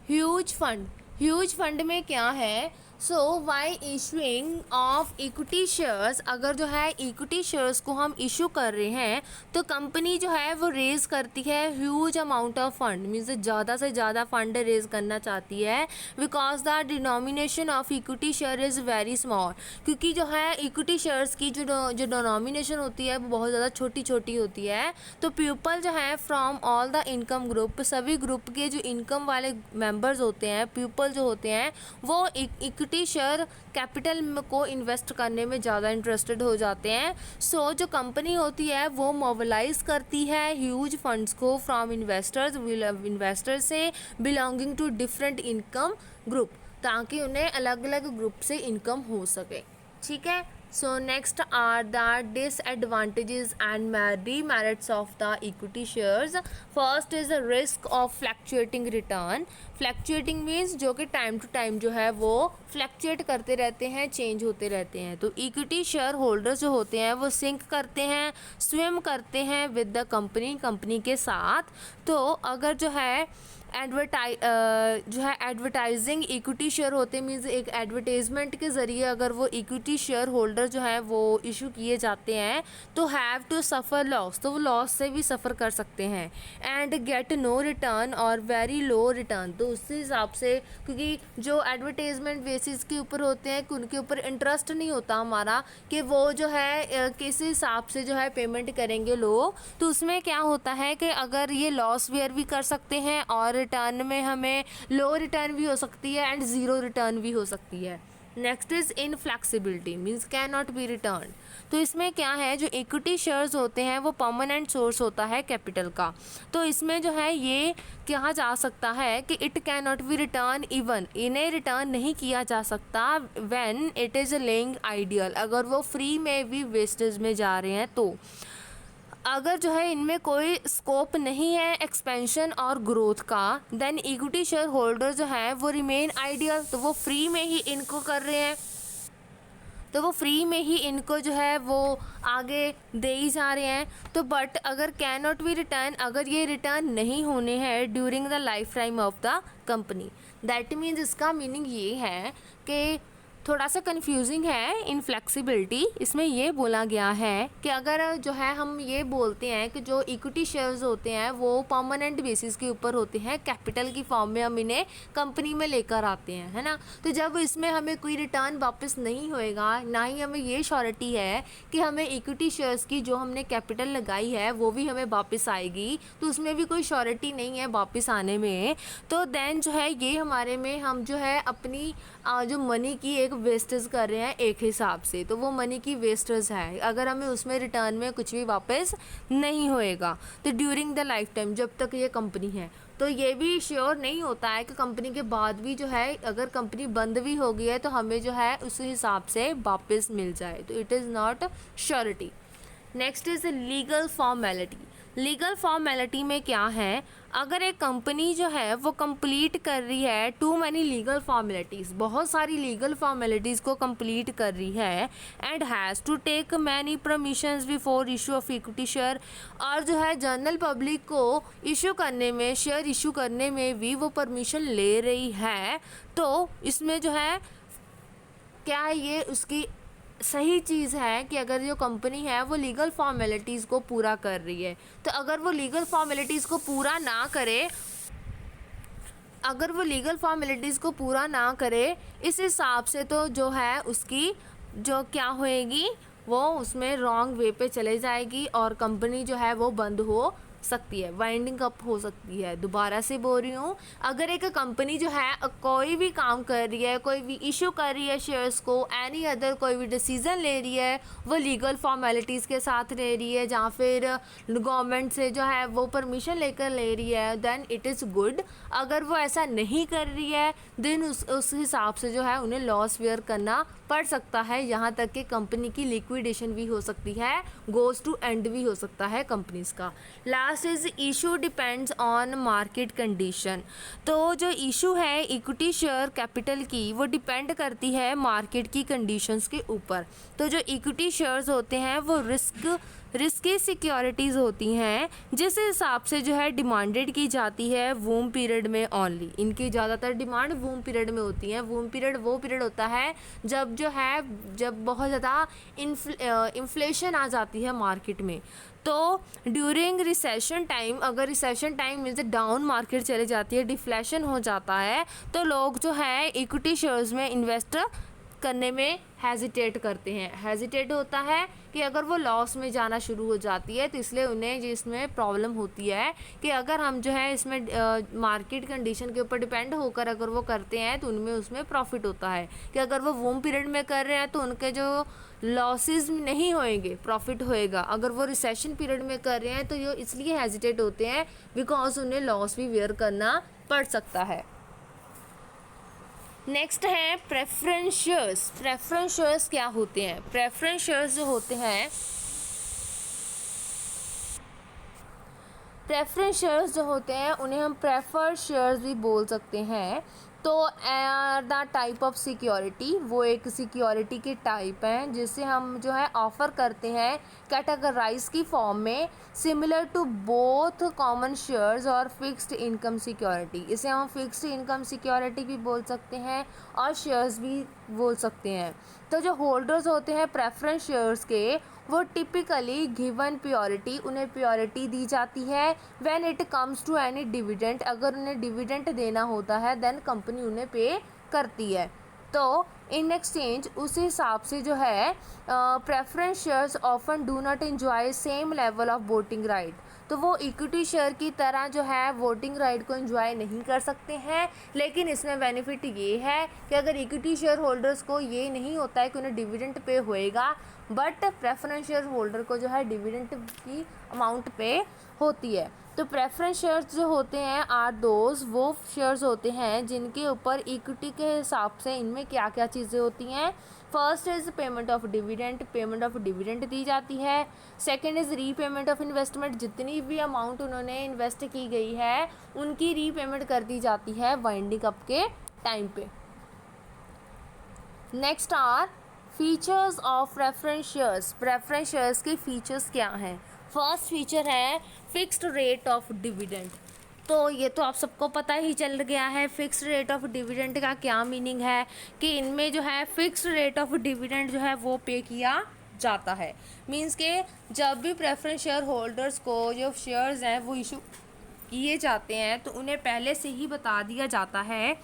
ह्यूज फंड। ह्यूज फंड में क्या है, so why issuing of equity shares, अगर जो है इक्विटी शेयर्स को हम इशू कर रहे हैं तो कंपनी जो है वो रेज़ करती है huge amount of fund, means ज़्यादा से ज़्यादा फंड रेज़ करना चाहती है, because the denomination of equity share is very small, क्योंकि जो है इक्विटी शेयर्स की जो डिनोमिनेशन होती है वो बहुत ज़्यादा छोटी छोटी होती है। तो पीपल जो है from all the income group, सभी ग्रुप के जो इनकम वाले मेंबर्स होते हैं, पीपल जो होते हैं, वो इक्विटी शेयर कैपिटल को इन्वेस्ट करने में ज़्यादा इंटरेस्टेड हो जाते हैं। सो जो कंपनी होती है वो मोबिलाइज करती है ह्यूज फंड्स को फ्रॉम इन्वेस्टर्स से belonging to different income group, ताकि उन्हें अलग अलग ग्रुप से इनकम हो सके। ठीक है, so next are the disadvantages and demerits of the equity shares. First is the risk of fluctuating return. Fluctuating means जो कि टाइम टू टाइम जो है वो फ्लैक्चुएट करते रहते हैं, चेंज होते रहते हैं। तो इक्विटी शेयर होल्डर्स जो होते हैं वो सिंक करते हैं, स्विम करते हैं विद द कंपनी के साथ। तो अगर जो है एडवर्टाइजिंग इक्विटी शेयर होते हैं, मीन्स एक एडवर्टाइजमेंट के ज़रिए अगर वो इक्विटी शेयर होल्डर जो है वो इशू किए जाते हैं तो हैव टू सफ़र लॉस, तो वो लॉस से भी सफ़र कर सकते हैं। एंड गेट नो रिटर्न और वेरी लो रिटर्न, तो उस हिसाब से, क्योंकि जो एडवर्टाइजमेंट बेसिस के ऊपर होते हैं कि उनके ऊपर इंटरेस्ट नहीं होता हमारा कि वो जो है किस हिसाब से जो है पेमेंट करेंगे लोग, तो उसमें क्या होता है कि अगर ये लॉस वेयर भी कर सकते हैं और रिटर्न में हमें लो रिटर्न भी हो सकती है एंड ज़ीरो रिटर्न भी हो सकती है। Next is inflexibility, means can not be return. तो इसमें क्या है, जो इक्विटी शेयर्स होते हैं वो परमानेंट सोर्स होता है कैपिटल का, तो इसमें जो है ये कहा जा सकता है कि it can not be return, even इन्हें रिटर्न नहीं किया जा सकता when it is laying ideal, अगर वो फ्री में भी वेस्टेज में जा रहे हैं। तो अगर जो है इनमें कोई स्कोप नहीं है एक्सपेंशन और ग्रोथ का, देन इक्विटी शेयर होल्डर जो है वो रिमेन आइडियल, तो वो फ्री में ही इनको कर रहे हैं, तो वो फ्री में ही इनको जो है वो आगे दे ही जा रहे हैं। तो बट अगर कैन नॉट बी रिटर्न, अगर ये रिटर्न नहीं होने हैं during the life time of the company, that means इसका मीनिंग ये है कि थोड़ा सा कन्फ्यूजिंग है इनफ्लेक्सिबिलिटी। इसमें ये बोला गया है कि अगर जो है हम ये बोलते हैं कि जो इक्विटी शेयर्स होते हैं वो परमानेंट बेसिस के ऊपर होते हैं, कैपिटल की फॉर्म में हम इन्हें कंपनी में लेकर आते हैं, है ना। तो जब इसमें हमें कोई रिटर्न वापस नहीं होएगा, ना ही हमें ये श्योरिटी है कि हमें इक्विटी शेयर्स की जो हमने कैपिटल लगाई है वो भी हमें वापस आएगी, तो उसमें भी कोई श्योरिटी नहीं है वापस आने में। तो देन जो है ये हमारे में हम जो है अपनी जो मनी की एक वेस्टेज कर रहे हैं एक हिसाब से, तो वो मनी की वेस्टेज है अगर हमें उसमें रिटर्न में कुछ भी वापस नहीं होएगा। तो ड्यूरिंग द लाइफ टाइम जब तक ये कंपनी है, तो ये भी श्योर नहीं होता है कि कंपनी के बाद भी जो है अगर कंपनी बंद भी हो गई है तो हमें जो है उस हिसाब से वापस मिल जाए, तो it is not surety. Next is legal formality. Legal formality में क्या है, अगर एक कंपनी जो है वो कंप्लीट कर रही है टू मैनी लीगल फॉर्मेलिटीज़, बहुत सारी लीगल फॉर्मेलिटीज़ को कंप्लीट कर रही है, and has to take many permissions before issue of equity share, और जो है जनरल पब्लिक को इशू करने में, शेयर इशू करने में भी वो परमिशन ले रही है, तो इसमें जो है क्या ये उसकी सही चीज़ है कि अगर जो कंपनी है वो लीगल फॉर्मेलिटीज़ को पूरा कर रही है। तो अगर वो लीगल फॉर्मेलिटीज़ को पूरा ना करे, अगर वो लीगल फॉर्मेलिटीज़ को पूरा ना करे इस हिसाब से, तो जो है उसकी जो क्या होएगी, वो उसमें रॉन्ग वे पे चले जाएगी और कंपनी जो है वो बंद हो सकती है, वाइंडिंग अप हो सकती है। दोबारा से बोल रही हूँ, अगर एक कंपनी जो है कोई भी काम कर रही है, कोई भी इशू कर रही है शेयर्स को, एनी अदर कोई भी डिसीज़न ले रही है, वो लीगल फॉर्मेलिटीज़ के साथ ले रही है, जहाँ फिर गवर्नमेंट से जो है वो परमिशन लेकर ले रही है, देन इट इज़ गुड। अगर वो ऐसा नहीं कर रही है देन उस हिसाब से जो है उन्हें लॉस वेयर करना पड़ सकता है, यहाँ तक कि कंपनी की लिक्विडेशन भी हो सकती है, गोज़ टू एंड भी हो सकता है कंपनीज का। Last is issue depends on market condition. तो जो इशू है इक्विटी शेयर कैपिटल की, वो डिपेंड करती है मार्केट की कंडीशंस के ऊपर। तो जो इक्विटी शेयर्स होते हैं वो रिस्की सिक्योरिटीज़ होती हैं, जिस हिसाब से जो है डिमांडेड की जाती है वूम पीरियड में ओनली। इनकी ज़्यादातर डिमांड वूम पीरियड में होती है। वूम पीरियड वो पीरियड होता है जब बहुत ज़्यादा इन्फ्लेशन आ जाती है मार्केट में। तो ड्यूरिंग रिसेशन टाइम, अगर recession time means down market चले जाती है, डिफ्लेशन हो जाता है, तो लोग जो है इक्विटी शेयर्स में इन्वेस्ट करने में हेजिटेट करते हैं। हेजिटेट होता है कि अगर वो लॉस में जाना शुरू हो जाती है, तो इसलिए उन्हें जिसमें प्रॉब्लम होती है कि अगर हम जो है इसमें मार्केट कंडीशन के ऊपर डिपेंड होकर अगर वो करते हैं तो उनमें उसमें प्रॉफिट होता है, कि अगर वो वूम पीरियड में कर रहे हैं तो उनके जो लॉसेस नहीं होएंगे, प्रॉफिट होएगा। अगर वो रिसेशन पीरियड में कर रहे हैं तो ये इसलिए हेजिटेट होते हैं बिकॉज उन्हें लॉस भी वेयर करना पड़ सकता है। नेक्स्ट है प्रेफरेंस शेयर्स। प्रेफरेंस शेयर्स क्या होते हैं? प्रेफरेंस शेयर्स जो होते हैं, प्रेफरेंस शेयर्स जो होते हैं उन्हें हम प्रेफर्ड शेयर्स भी बोल सकते हैं। तो द टाइप ऑफ सिक्योरिटी, वो एक सिक्योरिटी के टाइप हैं जिसे हम जो है ऑफ़र करते हैं कैटेगराइज की फॉर्म में, similar to both common shares और फिक्स्ड इनकम सिक्योरिटी। इसे हम फिक्स्ड इनकम सिक्योरिटी भी बोल सकते हैं और शेयर्स भी बोल सकते हैं। तो जो होल्डर्स होते हैं प्रेफरेंस शेयर्स के, वो टिपिकली गिवन प्योरिटी, उन्हें प्योरिटी दी जाती है when it comes to any dividend. अगर उन्हें डिविडेंड देना होता है देन कंपनी उन्हें पे करती है। तो इन एक्सचेंज उस हिसाब से जो है preference shares often do not enjoy same level of voting right. तो वो इक्विटी शेयर की तरह जो है वोटिंग राइट को एंजॉय नहीं कर सकते हैं, लेकिन इसमें बेनिफिट ये है कि अगर इक्विटी शेयर होल्डर्स को ये नहीं होता है कि उन्हें डिविडेंड पे होएगा, बट प्रेफरेंस शेयर होल्डर को जो है डिविडेंड की अमाउंट पे होती है। तो प्रेफरेंस शेयर्स जो होते हैं आर दोज, वो शेयर्स होते हैं जिनके ऊपर इक्विटी के हिसाब से इनमें क्या क्या चीज़ें होती हैं। First is payment of dividend, payment of dividend दी जाती है। Second is repayment of investment, जितनी भी अमाउंट उन्होंने इन्वेस्ट की गई है उनकी रीपेमेंट कर दी जाती है वाइंडिंग अप के टाइम पे। Next are features of preference shares. Preference shares के फीचर्स क्या हैं? फर्स्ट फीचर है फिक्स्ड रेट ऑफ डिविडेंड। तो ये तो आप सबको पता ही चल गया है फिक्स्ड रेट ऑफ डिविडेंड का क्या मीनिंग है, कि इनमें जो है फिक्स्ड रेट ऑफ डिविडेंड जो है वो पे किया जाता है। मींस के जब भी प्रेफरेंस शेयर होल्डर्स को जो शेयर्स हैं वो इशू किए जाते हैं तो उन्हें पहले से ही बता दिया जाता है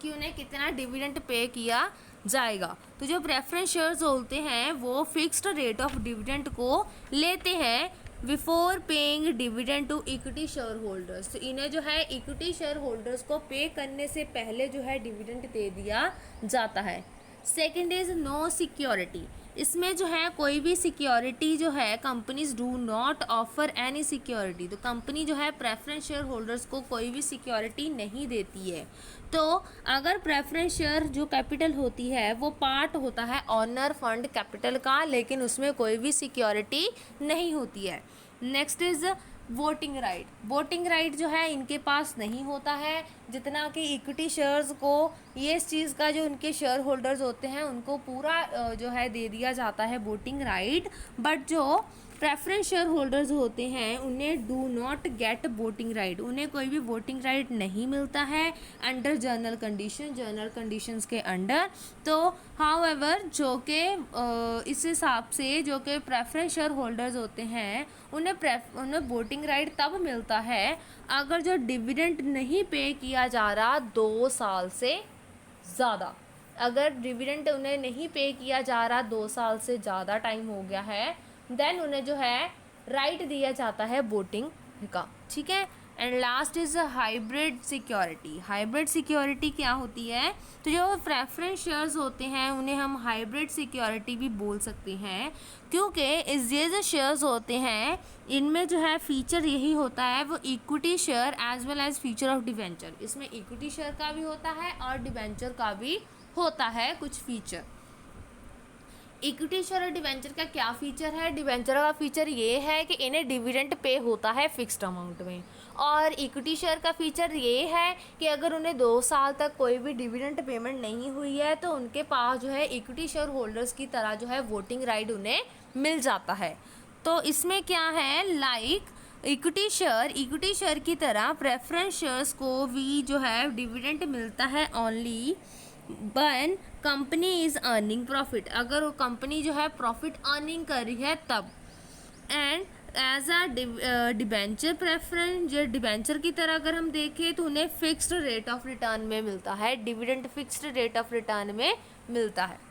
कि उन्हें कितना डिविडेंड पे किया जाएगा। तो जो प्रेफरेंस शेयर्स होते हैं वो फिक्स्ड रेट ऑफ डिविडेंड को लेते हैं before paying dividend to equity share holders. तो इन्हें जो है इक्विटी शेयर होल्डर्स को पे करने से पहले जो है डिविडेंड दे दिया जाता है। Second is no security. इसमें जो है कोई भी सिक्योरिटी जो है companies do not offer any security. तो कंपनी जो है प्रेफरेंस शेयर होल्डर्स को कोई भी सिक्योरिटी नहीं देती है। तो अगर प्रेफरेंस शेयर जो कैपिटल होती है वो पार्ट होता है ऑनर फंड कैपिटल का, लेकिन उसमें कोई भी सिक्योरिटी नहीं होती है। Next is voting right. Voting right जो है इनके पास नहीं होता है, जितना कि इक्विटी शेयर्स को ये इस चीज़ का जो उनके शेयर होल्डर्स होते हैं उनको पूरा जो है दे दिया जाता है वोटिंग राइट। बट जो प्रेफरेंस शेयर होल्डर्स होते हैं उन्हें do not gate voting right, उन्हें कोई भी वोटिंग राइट नहीं मिलता है अंडर जनरल कंडीशंस के अंडर। तो हाउएवर जो कि इस हिसाब से जो कि प्रेफरेंस शेयर होल्डर्स होते हैं उन्हें वोटिंग राइट तब मिलता है अगर जो डिविडेंड नहीं पे किया जा रहा 2 साल से ज़्यादा। अगर डिविडेंड उन्हें नहीं पे किया जा रहा 2 साल से ज़्यादा टाइम हो गया है देन उन्हें जो है राइट दिया जाता है वोटिंग का, ठीक है। And last is hybrid security. Hybrid security क्या होती है? तो जो प्रेफरेंस शेयर्स होते हैं उन्हें हम हाइब्रिड सिक्योरिटी भी बोल सकते हैं, क्योंकि ये जो शेयर्स होते हैं इनमें जो है फीचर यही होता है, वो equity share as well as feature of debenture. इसमें इक्विटी शेयर का भी होता है और डिवेंचर का भी होता है कुछ फीचर। इक्विटी शेयर और डिवेंचर का क्या फीचर है? डिवेंचर का फीचर ये है कि इन्हें डिविडेंड पे होता है फिक्स्ड अमाउंट में, और इक्विटी शेयर का फीचर ये है कि अगर उन्हें 2 साल तक कोई भी डिविडेंड पेमेंट नहीं हुई है तो उनके पास जो है इक्विटी शेयर होल्डर्स की तरह जो है वोटिंग राइट उन्हें मिल जाता है। तो इसमें क्या है, लाइक इक्विटी शेयर की तरह प्रेफरेंस शेयर्स को भी जो है डिविडेंड मिलता है only one company is earning profit, अगर वो कंपनी जो है प्रॉफिट अर्निंग कर रही है तब। And as a debenture preference, जो डिबेंचर की तरह अगर हम देखें तो उन्हें फिक्स्ड रेट ऑफ रिटर्न में मिलता है, dividend fixed rate of return में मिलता है।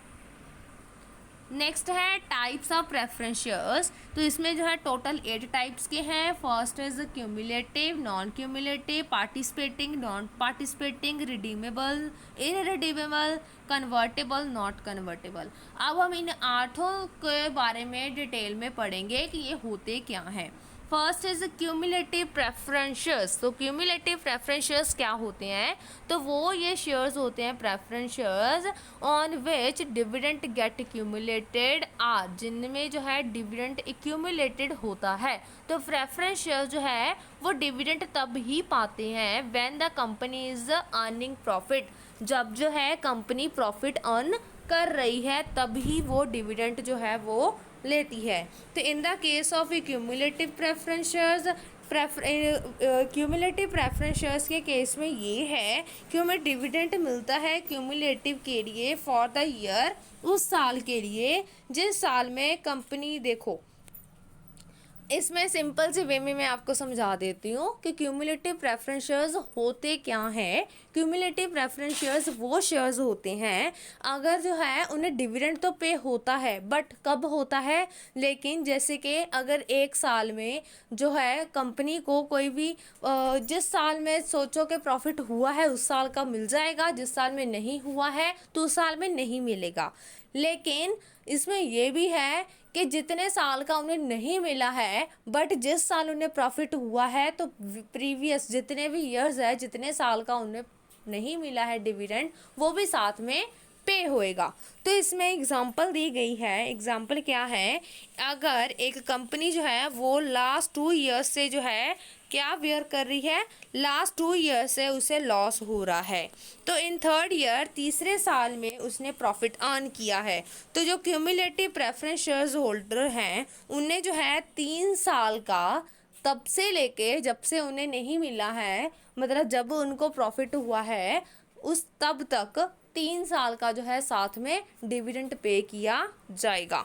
नेक्स्ट है टाइप्स ऑफ प्रेफरेंस शेयर्स। तो इसमें जो है टोटल 8 टाइप्स के हैं। First is cumulative, non cumulative, participating, non participating, redeemable, irredeemable, convertible, not convertible. अब हम इन 8 के बारे में डिटेल में पढ़ेंगे कि ये होते क्या हैं। First is cumulative preference shares. तो क्यूमुलेटिव प्रेफरेंस शेयर्स क्या होते हैं? तो वो ये शेयर्स होते हैं preference shares on which dividend get accumulated are, जिनमें जो है डिविडेंड एक्यूमुलेटेड होता है। तो प्रेफरेंस शेयर्स जो है वो डिविडेंड तब ही पाते हैं when the company is earning profit, जब जो है कंपनी प्रॉफिट अर्न कर रही है तब ही वो डिविडेंड जो है वो लेती है। तो in the case of cumulative preference shares, cumulative preference shares के केस में ये है कि हमें डिविडेंड मिलता है क्यूमुलेटिव के लिए फॉर द ईयर, उस साल के लिए जिस साल में कंपनी, देखो इसमें सिंपल से वे में मैं आपको समझा देती हूँ कि क्यूमुलेटिव प्रेफरेंस शेयर्स होते क्या हैं। क्यूमुलेटिव प्रेफरेंस शेयर्स वो शेयर्स होते हैं अगर जो है उन्हें डिविडेंड तो पे होता है, बट कब होता है, लेकिन जैसे कि अगर एक साल में जो है कंपनी को कोई भी जिस साल में सोचो कि प्रॉफिट हुआ है उस साल का मिल जाएगा, जिस साल में नहीं हुआ है तो उस साल में नहीं मिलेगा। लेकिन इसमें यह भी है कि जितने साल का उन्हें नहीं मिला है बट जिस साल उन्हें प्रॉफिट हुआ है तो प्रीवियस जितने भी ईयर्स है, जितने साल का उन्हें नहीं मिला है डिविडेंड, वो भी साथ में पे होएगा। तो इसमें एग्जांपल दी गई है। एग्जांपल क्या है, अगर एक कंपनी जो है वो लास्ट 2 ईयर्स से जो है क्या वेयर कर रही है, लास्ट 2 ईयर से उसे लॉस हो रहा है, तो इन 3rd ईयर तीसरे साल में उसने प्रॉफिट अर्न किया है, तो जो क्यूमुलेटिव प्रेफरेंस शेयर्स होल्डर हैं उन्हें जो है 3 साल का, तब से लेके जब से उन्हें नहीं मिला है, मतलब जब उनको प्रॉफिट हुआ है उस तब तक 3 साल का जो है साथ में डिविडेंड पे किया जाएगा।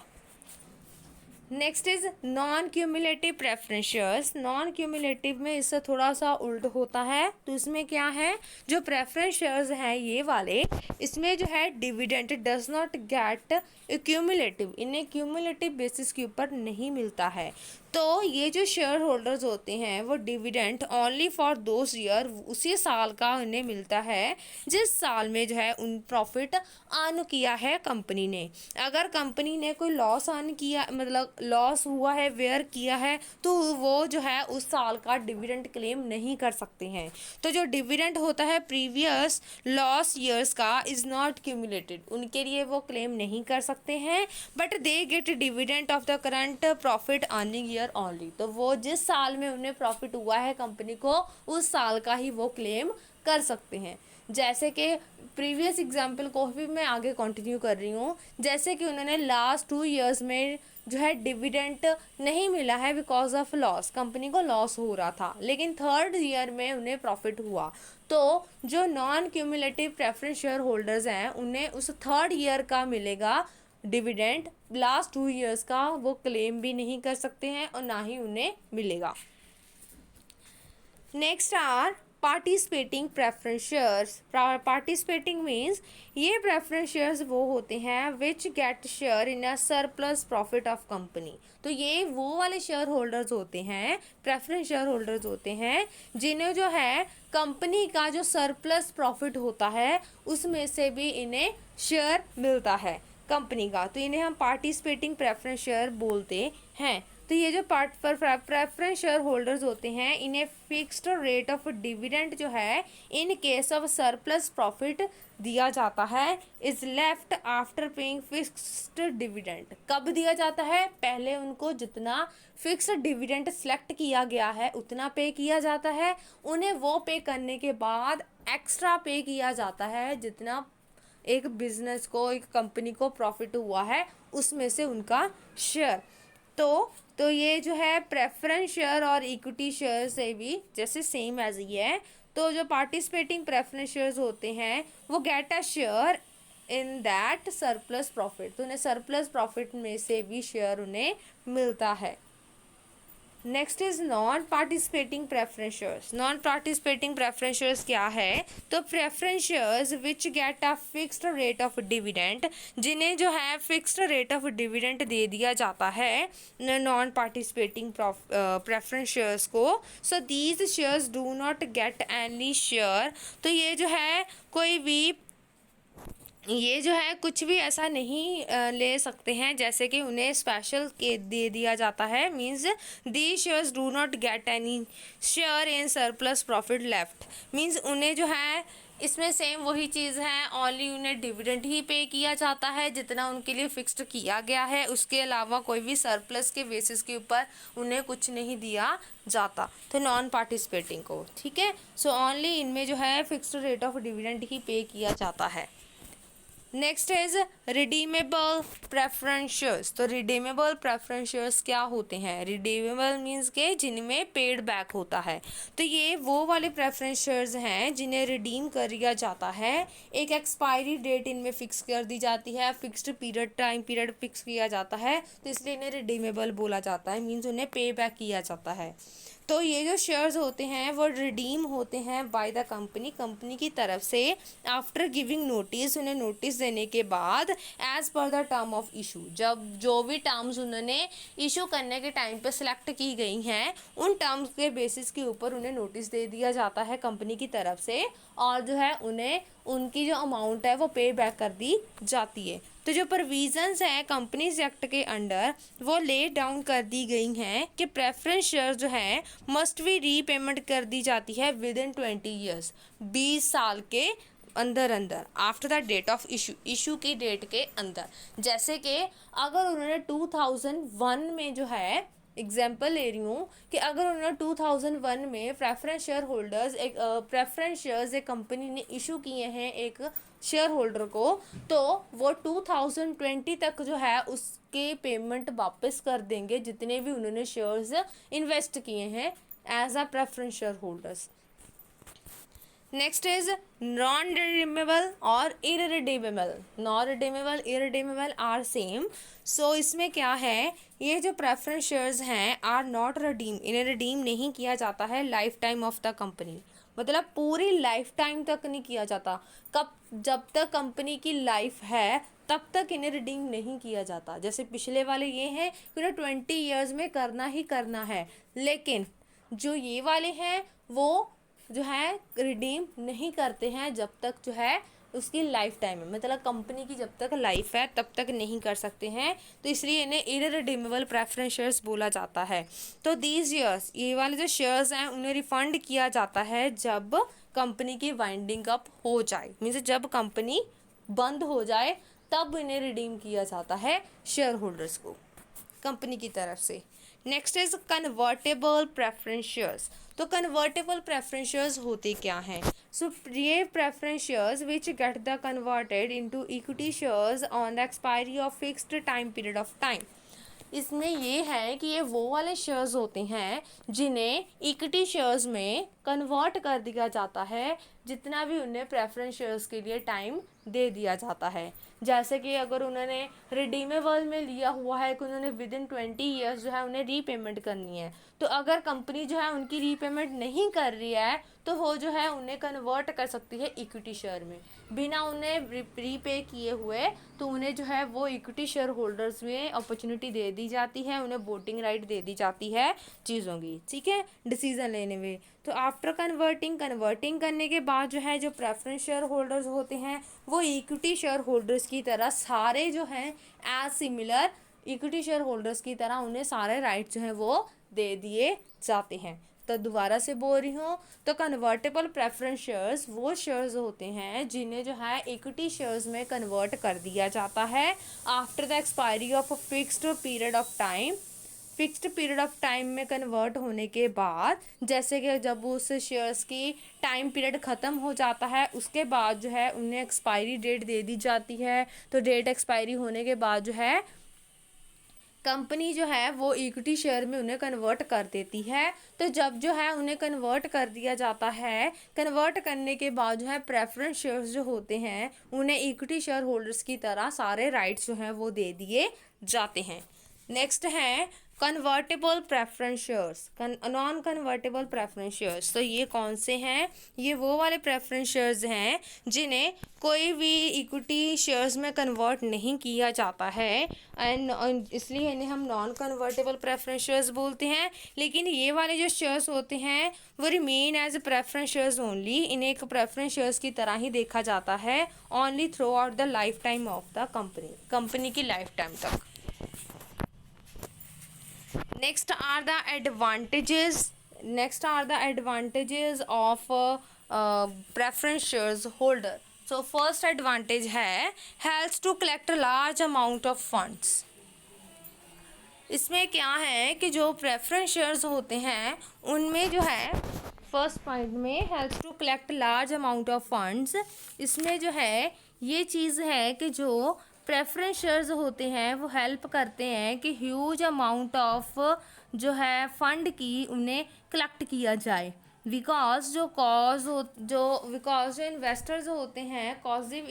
Next is non cumulative preference shares. Non cumulative में इससे थोड़ा सा उल्ट होता है। तो इसमें क्या है, जो प्रेफरेंस शेयर्स हैं ये वाले, इसमें जो है dividend does not gate cumulative, इन्हें क्यूमुलेटिव बेसिस के ऊपर नहीं मिलता है। तो ये जो शेयर होल्डर्स होते हैं वो dividend only for those year, उसी साल का उन्हें मिलता है जिस साल में जो है उन प्रॉफिट अर्न किया है कंपनी ने। अगर कंपनी ने कोई लॉस अर्न किया, मतलब लॉस हुआ है, वेयर किया है, तो वो जो है उस साल का डिविडेंड क्लेम नहीं कर सकते हैं। तो जो डिविडेंड होता है प्रीवियस लॉस ईयर्स का इज़ नॉट क्यूमुलेटेड, उनके लिए वो क्लेम नहीं कर सकते हैं, but they get dividend of the current profit earning year only. तो वो जिस साल में उन्हें प्रॉफिट हुआ है कंपनी को, उस साल का ही वो क्लेम कर सकते हैं। जैसे कि प्रीवियस एग्जांपल को भी मैं आगे कंटिन्यू कर रही हूँ, जैसे कि उन्होंने लास्ट 2 इयर्स में जो है डिविडेंड नहीं मिला है बिकॉज ऑफ लॉस, कंपनी को लॉस हो रहा था, लेकिन 3rd ईयर में उन्हें प्रॉफिट हुआ। तो जो non cumulative preference share holders हैं उन्हें उस 3rd ईयर का मिलेगा डिविडेंड, लास्ट 2 इयर्स का वो क्लेम भी नहीं कर सकते हैं और ना ही उन्हें मिलेगा। Next are participating preference shares. Participating means ये प्रेफरेंस शेयर्स वो होते हैं which get share in a surplus profit of company. तो ये वो वाले शेयर होल्डर्स होते हैं, प्रेफरेंस शेयर होल्डर्स होते हैं जिन्हें जो है कंपनी का जो सरप्लस प्रॉफिट होता है उसमें से भी इन्हें शेयर मिलता है कंपनी का, तो इन्हें हम पार्टिसिपेटिंग प्रेफरेंस शेयर बोलते हैं। तो ये जो प्रेफरेंस शेयर होल्डर्स होते हैं इन्हें फिक्स्ड रेट ऑफ डिविडेंड जो है in case of surplus profit दिया जाता है is left after paying fixed dividend. कब दिया जाता है? पहले उनको जितना फिक्स्ड डिविडेंड सेलेक्ट किया गया है उतना पे किया जाता है, उन्हें वो पे करने के बाद एक्स्ट्रा पे किया जाता है जितना एक बिजनेस को, एक कंपनी को प्रॉफिट हुआ है उसमें से उनका शेयर। तो ये जो है प्रेफरेंस शेयर और इक्विटी शेयर से भी जैसे सेम एज ही है। तो जो पार्टिसिपेटिंग प्रेफरेंस शेयर्स होते हैं वो get a share in that surplus profit, तो उन्हें सरप्लस प्रॉफिट में से भी शेयर उन्हें मिलता है। Next is non participating preference shares. Non participating preference shares क्या है? तो preference shares which get a fixed rate of dividend, जिन्हें जो है फिक्स्ड रेट ऑफ डिविडेंड दे दिया जाता है नॉन पार्टिसिपेटिंग प्रेफरेंस शेयर्स को। So these shares do not get any share, तो ये जो है कोई भी ये जो है कुछ भी ऐसा नहीं ले सकते हैं जैसे कि उन्हें स्पेशल के दे दिया जाता है। Means the shares do not get any share in surplus profit left, means उन्हें जो है इसमें सेम वही चीज़ है, ओनली उन्हें डिविडेंड ही पे किया जाता है जितना उनके लिए फिक्स्ड किया गया है, उसके अलावा कोई भी सरप्लस के बेसिस के ऊपर उन्हें कुछ नहीं दिया जाता। तो नॉन पार्टिसिपेटिंग को, ठीक है, सो ओनली इनमें जो है फिक्स्ड रेट ऑफ डिविडेंड ही पे किया जाता है। Next is redeemable preference shares. तो रिडीमेबल प्रेफरेंस शेयर्स क्या होते हैं? रिडीमेबल मीन्स के जिनमें पेड बैक होता है। तो ये वो वाले प्रेफरेंस शेयर्स हैं जिन्हें रिडीम कर दिया जाता है, एक एक्सपायरी डेट इनमें फिक्स कर दी जाती है, fixed period time period fix किया जाता है, तो इसलिए इन्हें रिडीमेबल बोला जाता है, मीन्स उन्हें पे बैक किया जाता है। तो ये जो शेयर्स होते हैं वो रिडीम होते हैं बाय द कंपनी की तरफ से आफ्टर गिविंग नोटिस, उन्हें नोटिस देने के बाद as per the term of issue, जब जो भी टर्म्स उन्होंने इशू करने के टाइम पे सिलेक्ट की गई हैं उन टर्म्स के बेसिस के ऊपर उन्हें नोटिस दे दिया जाता है कंपनी की तरफ से, और जो है उन्हें उनकी जो अमाउंट है वो पे बैक कर दी जाती है। तो जो प्रोविजंस हैं कंपनीज एक्ट के अंडर वो ले डाउन कर दी गई हैं कि प्रेफरेंस शेयर जो है मस्ट बी रीपेमेंट कर दी जाती है विद इन 20 ईयर्स, 20 साल के अंदर after the date of issue की डेट के अंदर। जैसे कि अगर उन्होंने 2001 में जो है एग्जाम्पल ले रही हूँ कि अगर उन्होंने 2001 में प्रेफरेंस शेयर होल्डर्स एक प्रेफरेंस शेयर्स एक कंपनी ने इशू किए हैं एक शेयर होल्डर को, तो वो 2020 तक जो है उसके पेमेंट वापस कर देंगे जितने भी उन्होंने शेयर्स इन्वेस्ट किए हैं as a preference share holders. Next is non redeemable और irredeemable. Non redeemable irredeemable are same. So इसमें क्या है, ये जो प्रेफरेंस शेयर्स हैं आर नॉट रिडीम, इन्हें रिडीम नहीं किया जाता है lifetime of the company, मतलब पूरी लाइफ टाइम तक नहीं किया जाता। कब? जब तक कंपनी की लाइफ है तब तक इन्हें रिडीम नहीं किया जाता। जैसे पिछले वाले ये हैं कि उन्हें 20 ईयर्स में करना ही करना है, लेकिन जो ये वाले हैं वो जो है रिडीम नहीं करते हैं जब तक जो है उसकी लाइफ टाइम है, मतलब कंपनी की जब तक लाइफ है तब तक नहीं कर सकते हैं, तो इसलिए इन्हें इररिडीमेबल प्रेफरेंस शेयर्स बोला जाता है। तो दीज शेयर्स, ये वाले जो शेयर्स हैं उन्हें रिफंड किया जाता है जब कंपनी की वाइंडिंग अप हो जाए, मीन्स जब कंपनी बंद हो जाए तब इन्हें रिडीम किया जाता है शेयर होल्डर्स को कंपनी की तरफ से। Next is convertible preference shares. तो कन्वर्टेबल प्रेफरेंस शेयर्स होते क्या हैं? सो ये preference shares which get the converted into equity shares on the expiry of fixed time period of time. इसमें ये है कि ये वो वाले शेयर्स होते हैं जिन्हें इक्विटी शेयर्स में कन्वर्ट कर दिया जाता है जितना भी उन्हें प्रेफरेंस शेयर्स के लिए टाइम दे दिया जाता है। जैसे कि अगर उन्होंने रिडीमेबल में लिया हुआ है कि उन्होंने विद इन 20 ईयर्स जो है उन्हें रीपेमेंट करनी है, तो अगर कंपनी जो है उनकी रीपेमेंट नहीं कर रही है तो वो जो है उन्हें कन्वर्ट कर सकती है इक्विटी शेयर में, बिना उन्हें रीपे किए हुए। तो उन्हें जो है वो इक्विटी शेयर होल्डर्स में अपॉर्चुनिटी दे दी जाती है, उन्हें वोटिंग राइट दे दी जाती है चीज़ों की, ठीक है, डिसीजन लेने में। तो आफ्टर कन्वर्टिंग करने के बाद जो है जो प्रेफरेंस शेयर होल्डर्स होते हैं वो इक्विटी शेयर होल्डर्स की तरह सारे जो हैं as similar equity share holders की तरह उन्हें सारे राइट जो हैं वो दे दिए जाते हैं। तो दोबारा से बोल रही हूँ, तो कन्वर्टेबल प्रेफरेंस शेयर्स वो शेयर्स होते हैं जिन्हें जो है इक्विटी शेयर्स में कन्वर्ट कर दिया जाता है after the expiry of a fixed period of time. Fixed period of time में कन्वर्ट होने के बाद, जैसे कि जब उस शेयर्स की टाइम पीरियड ख़त्म हो जाता है उसके बाद जो है उन्हें एक्सपायरी डेट दे दी जाती है। तो डेट एक्सपायरी होने के बाद जो है कंपनी जो है वो इक्विटी शेयर में उन्हें कन्वर्ट कर देती है। तो जब जो है उन्हें कन्वर्ट कर दिया जाता है, कन्वर्ट करने के बाद जो है प्रेफरेंस शेयर्स जो होते हैं उन्हें इक्विटी शेयर होल्डर्स की तरह सारे राइट्स जो हैं वो दे दिए जाते हैं। नेक्स्ट है convertible preference shares, non convertible preference shares. तो ये कौन से हैं? ये वो वाले प्रेफरेंस शेयर्स हैं जिन्हें कोई भी इक्विटी शेयर्स में कन्वर्ट नहीं किया जाता है एंड इसलिए इन्हें हम नॉन कन्वर्टेबल प्रेफरेंस शेयर्स बोलते हैं। लेकिन ये वाले जो शेयर्स होते हैं वो remain as preference shares only, इन्हें एक प्रेफरेंस शेयर्स की तरह ही देखा जाता है only through out the life time of the company की लाइफ टाइम तक। Next are the advantages of preference shares holder. So first advantage है helps to collect a large amount of funds. इसमें क्या है कि जो प्रेफरेंस शेयर्स होते हैं उनमें जो है फर्स्ट पॉइंट में helps to collect large amount of funds. इसमें जो है ये चीज़ है कि जो प्रेफरेंस शेयर्स होते हैं वो हेल्प करते हैं कि ह्यूज अमाउंट ऑफ जो है फंड की उन्हें कलेक्ट किया जाए। बिकॉज जो इन्वेस्टर्स होते हैं कॉजिव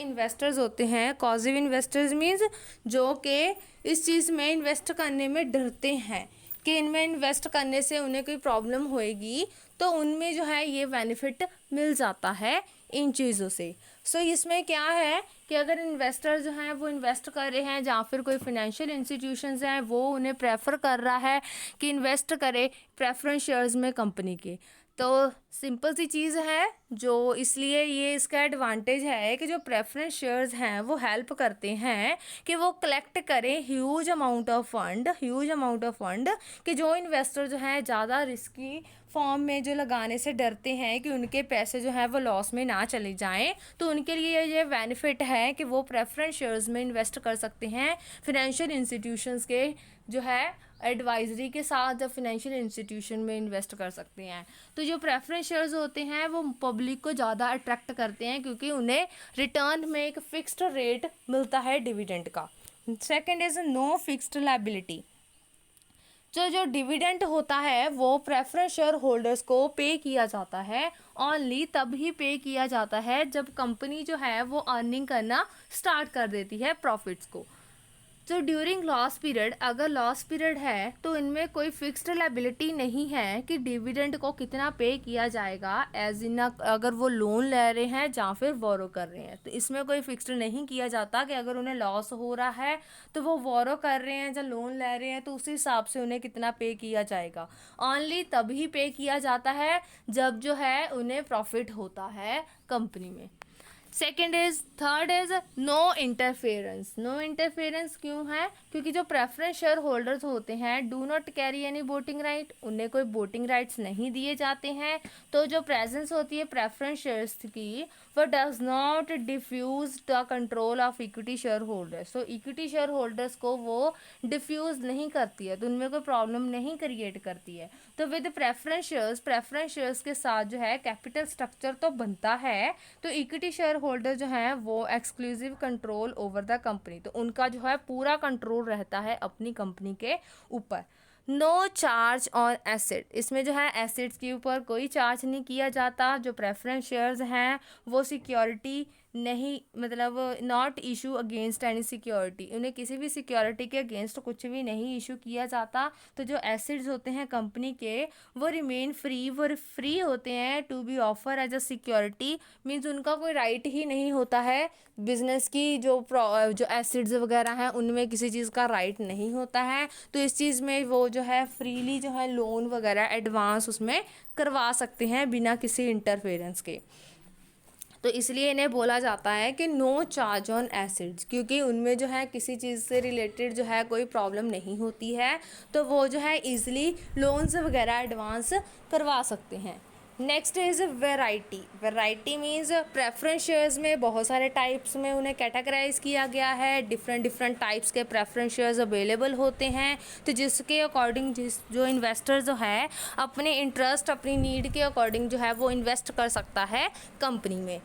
इन्वेस्टर्स मीन्स जो कि इस चीज़ में इन्वेस्ट करने में डरते हैं कि इनमें इन्वेस्ट करने से उन्हें कोई प्रॉब्लम होएगी, तो उनमें जो है ये बेनिफिट मिल जाता है इन चीज़ों से। सो इसमें क्या है कि अगर इन्वेस्टर जो हैं वो इन्वेस्ट कर रहे हैं या फिर कोई फाइनेंशियल इंस्टीट्यूशंस हैं वो उन्हें प्रेफर कर रहा है कि इन्वेस्ट करे प्रेफरेंस शेयर्स में कंपनी के, तो सिंपल सी चीज़ है जो, इसलिए ये इसका एडवांटेज है कि जो प्रेफरेंस शेयर्स हैं वो हेल्प करते हैं कि वो कलेक्ट करें ह्यूज अमाउंट ऑफ फंड कि जो इन्वेस्टर जो हैं ज़्यादा रिस्की फॉर्म में जो लगाने से डरते हैं कि उनके पैसे जो हैं वो लॉस में ना चले जाएं, तो उनके लिए ये बेनिफिट है कि वो प्रेफरेंस शेयर्स में इन्वेस्ट कर सकते हैं फिनेंशियल इंस्टीट्यूशंस के जो है एडवाइजरी के साथ, जब फिनेंशियल इंस्टीट्यूशन में इन्वेस्ट कर सकते हैं। तो जो प्रेफरेंस शेयर्स होते हैं वो पब्लिक को ज़्यादा अट्रैक्ट करते हैं क्योंकि उन्हें रिटर्न में एक फिक्स्ड रेट मिलता है डिविडेंड का। Second is no fixed liability. जो डिविडेंड होता है वो प्रेफरेंस शेयर होल्डर्स को पे किया जाता है, ओनली तब ही पे किया जाता है जब कंपनी जो है वो अर्निंग करना स्टार्ट कर देती है प्रॉफिट्स को। तो ड्यूरिंग लॉस पीरियड, अगर लॉस पीरियड है तो इनमें कोई फिक्स्ड लायबिलिटी नहीं है कि डिविडेंड को कितना पे किया जाएगा, एज इन अगर वो लोन ले रहे हैं या फिर बोरो कर रहे हैं, तो इसमें कोई फिक्स्ड नहीं किया जाता कि अगर उन्हें लॉस हो रहा है तो वो बोरो कर रहे हैं या लोन ले रहे हैं तो उस हिसाब से उन्हें कितना पे किया जाएगा। ओनली तभी पे किया जाता है जब जो है उन्हें प्रॉफिट होता है कंपनी में। Third is no interference. No interference क्यों है? क्योंकि जो प्रेफरेंस शेयर होल्डर्स होते हैं do not carry any voting right, उन्हें कोई वोटिंग राइट्स नहीं दिए जाते हैं। तो जो प्रेजेंस होती है प्रेफरेंस शेयर्स की वो does not diffuse the control of equity share holders. तो इक्विटी शेयर होल्डर्स को वो डिफ्यूज नहीं करती है, तो उनमें कोई प्रॉब्लम नहीं क्रिएट करती है। तो विद प्रेफरेंस शेयर्स के साथ जो है कैपिटल स्ट्रक्चर तो बनता है, तो इक्विटी शेयर होल्डर जो हैं वो exclusive control over the company, तो उनका जो है पूरा कंट्रोल रहता है अपनी कंपनी के ऊपर। नो चार्ज ऑन एसिड, इसमें जो है एसिड्स के ऊपर कोई चार्ज नहीं किया जाता। जो प्रेफरेंस शेयर्स हैं वो सिक्योरिटी नहीं, मतलब not issue against any security, उन्हें किसी भी सिक्योरिटी के अगेंस्ट कुछ भी नहीं इशू किया जाता। तो जो एसिड्स होते हैं कंपनी के वो रिमेन फ्री, वो फ्री होते हैं to be offer as a security, means उनका कोई राइट ही नहीं होता है बिजनेस की, जो एसिड्स वगैरह हैं उनमें किसी चीज़ का राइट नहीं होता है। तो इस चीज़ में वो जो है फ्रीली जो है लोन वगैरह एडवांस उसमें करवा सकते हैं बिना किसी इंटरफेरेंस के। तो इसलिए इन्हें बोला जाता है कि नो चार्ज ऑन एसिड्स, क्योंकि उनमें जो है किसी चीज़ से रिलेटेड जो है कोई प्रॉब्लम नहीं होती है, तो वो जो है ईजिली लोन्स वगैरह एडवांस करवा सकते हैं। Next is variety. Variety means preference shares में बहुत सारे टाइप्स में उन्हें कैटेगराइज किया गया है, डिफरेंट टाइप्स के प्रेफरेंस शेयर्स अवेलेबल होते हैं। तो जिसके अकॉर्डिंग जो इन्वेस्टर जो है अपने इंटरेस्ट अपनी नीड के अकॉर्डिंग जो है वो इन्वेस्ट कर सकता है कंपनी में।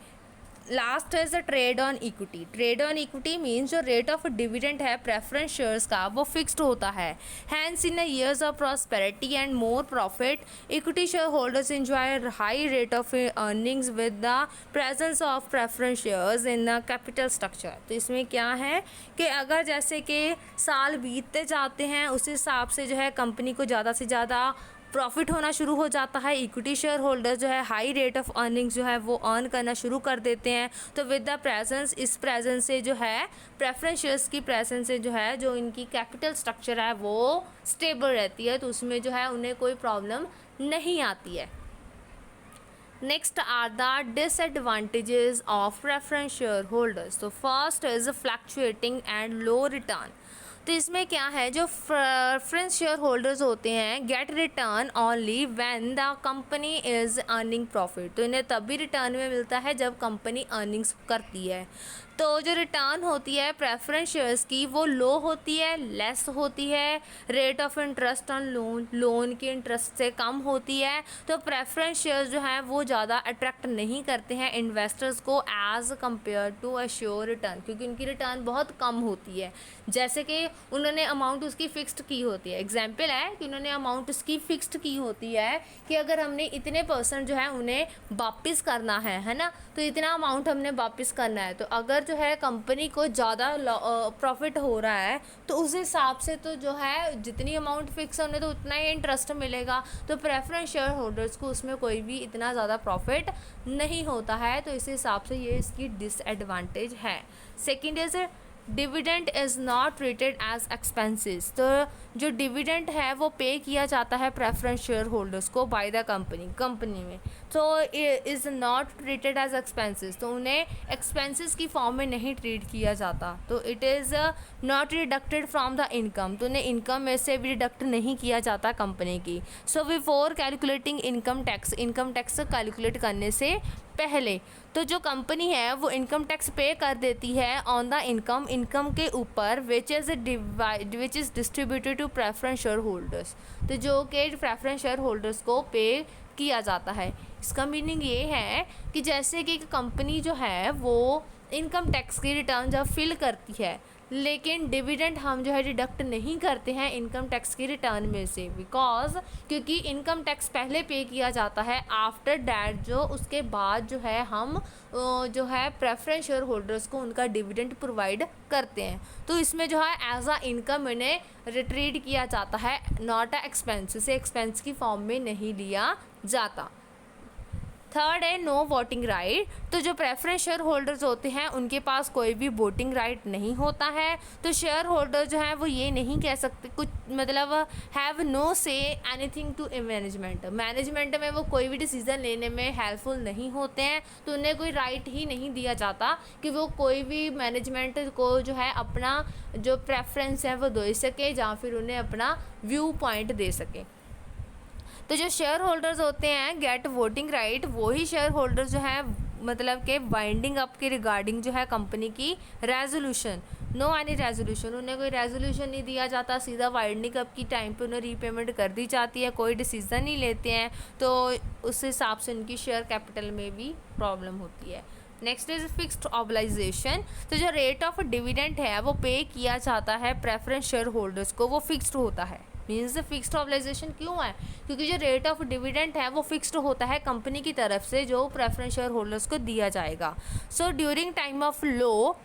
Last is the trade on equity. Trade on equity means जो रेट ऑफ डिविडेंड है प्रेफरेंस शेयर्स का वो फिक्स्ड होता है। Hence in years of prosperity and more profit equity share holders enjoy high rate of earnings with the presence of preference shares in the capital structure. तो इसमें क्या है कि अगर जैसे कि साल बीतते जाते हैं उस हिसाब से जो है कंपनी को ज़्यादा से ज़्यादा प्रॉफिट होना शुरू हो जाता है, इक्विटी शेयर होल्डर जो है हाई रेट ऑफ अर्निंग्स जो है वो अर्न करना शुरू कर देते हैं। तो विद द प्रेजेंस, इस प्रेजेंस से जो है प्रेफरेंस शेयर्स की प्रेजेंस से जो है जो इनकी कैपिटल स्ट्रक्चर है वो स्टेबल रहती है, तो उसमें जो है उन्हें कोई प्रॉब्लम नहीं आती है। Next are the disadvantages of preference share holders. तो first is fluctuating and low return. तो इसमें क्या है, जो प्रेफरेंस शेयर होल्डर्स होते हैं get return only when the company is earning profit. तो इन्हें तभी रिटर्न में मिलता है जब कंपनी अर्निंग्स करती है। तो जो रिटर्न होती है प्रेफरेंस शेयर्स की वो लो होती है, लेस होती है। Rate of interest on loan की इंटरेस्ट से कम होती है। तो प्रेफरेंस शेयर्स जो हैं वो ज़्यादा अट्रैक्ट नहीं करते हैं इन्वेस्टर्स को as compare to a sure return, क्योंकि उनकी रिटर्न बहुत कम होती है। जैसे कि उन्होंने अमाउंट उसकी फ़िक्स्ड की होती है, एग्जाम्पल है कि उन्होंने अमाउंट उसकी फ़िक्स्ड की होती है कि अगर हमने इतने % जो है उन्हें वापस करना है ना, तो इतना अमाउंट हमने वापस करना है। तो अगर जो है कंपनी को ज़्यादा प्रॉफिट हो रहा है तो उस हिसाब से तो जो है जितनी अमाउंट फिक्स है उन्हें तो उतना ही इंटरेस्ट मिलेगा। तो प्रेफरेंस शेयर होल्डर्स को उसमें कोई भी इतना ज़्यादा प्रॉफिट नहीं होता है, तो इस हिसाब से ये इसकी डिसएडवांटेज है। Second is dividend is not treated as expenses. तो जो डिविडेंड है वो पे किया जाता है प्रेफरेंस शेयर होल्डर्स को बाय द कंपनी में, तो is not treated as expenses. तो उन्हें एक्सपेंसेस की फॉर्म में नहीं ट्रीट किया जाता। तो it is not deducted from the income, तो उन्हें इनकम में से भी डिडक्ट नहीं किया जाता कंपनी की। So before calculating income tax calculate करने से पहले तो जो कंपनी है वो इनकम टैक्स पे कर देती है ऑन द इनकम के ऊपर which is distributed to preference share holders. तो जो कि प्रेफरेंस शेयर होल्डर्स को पे किया जाता है। इसका मीनिंग ये है कि जैसे कि कंपनी जो है वो इनकम टैक्स की रिटर्न जब फिल करती है, लेकिन डिविडेंड हम जो है डिडक्ट नहीं करते हैं इनकम टैक्स की रिटर्न में से, बिकॉज क्योंकि इनकम टैक्स पहले पे किया जाता है आफ्टर डैट, जो उसके बाद जो है हम जो है प्रेफरेंस शेयर होल्डर्स को उनका डिविडेंड प्रोवाइड करते हैं। तो इसमें जो है एज अ इनकम इन्हें रिट्रीट किया जाता है, नॉट अ एक्सपेंस, इसे एक्सपेंस की फॉर्म में नहीं लिया जाता। थर्ड है नो वोटिंग राइट। तो जो प्रेफरेंस शेयर होल्डर्स होते हैं उनके पास कोई भी वोटिंग राइट नहीं होता है। तो शेयर होल्डर जो है वो ये नहीं कह सकते कुछ, मतलब have no say anything to management में वो कोई भी डिसीज़न लेने में हेल्पफुल नहीं होते हैं। तो उन्हें कोई राइट ही नहीं दिया जाता कि वो कोई भी मैनेजमेंट को जो है अपना जो प्रेफरेंस है वो दे सके या फिर उन्हें अपना व्यू पॉइंट दे सके। तो जो शेयर होल्डर्स होते हैं गेट वोटिंग राइट, वही शेयर होल्डर्स जो है मतलब कि वाइंडिंग अप के रिगार्डिंग जो है कंपनी की रेजोल्यूशन, नो एनी रेजोल्यूशन, उन्हें कोई रेजोल्यूशन नहीं दिया जाता, सीधा वाइंडिंग अप की टाइम पे उन्हें रीपेमेंट कर दी जाती है, कोई डिसीज़न नहीं लेते हैं। तो उस हिसाब से उनकी शेयर कैपिटल में भी प्रॉब्लम होती है। Next is fixed obligation. तो जो रेट ऑफ डिविडेंड है वो पे किया जाता है प्रेफरेंस शेयर होल्डर्स को, वो फिक्स्ड होता है। मीन्स फिक्स्ड ऑब्लाइजेशन क्यों है, क्योंकि जो रेट ऑफ डिविडेंड है वो फिक्स्ड होता है कंपनी की तरफ से जो प्रेफरेंस शेयर होल्डर्स को दिया जाएगा। So during time of low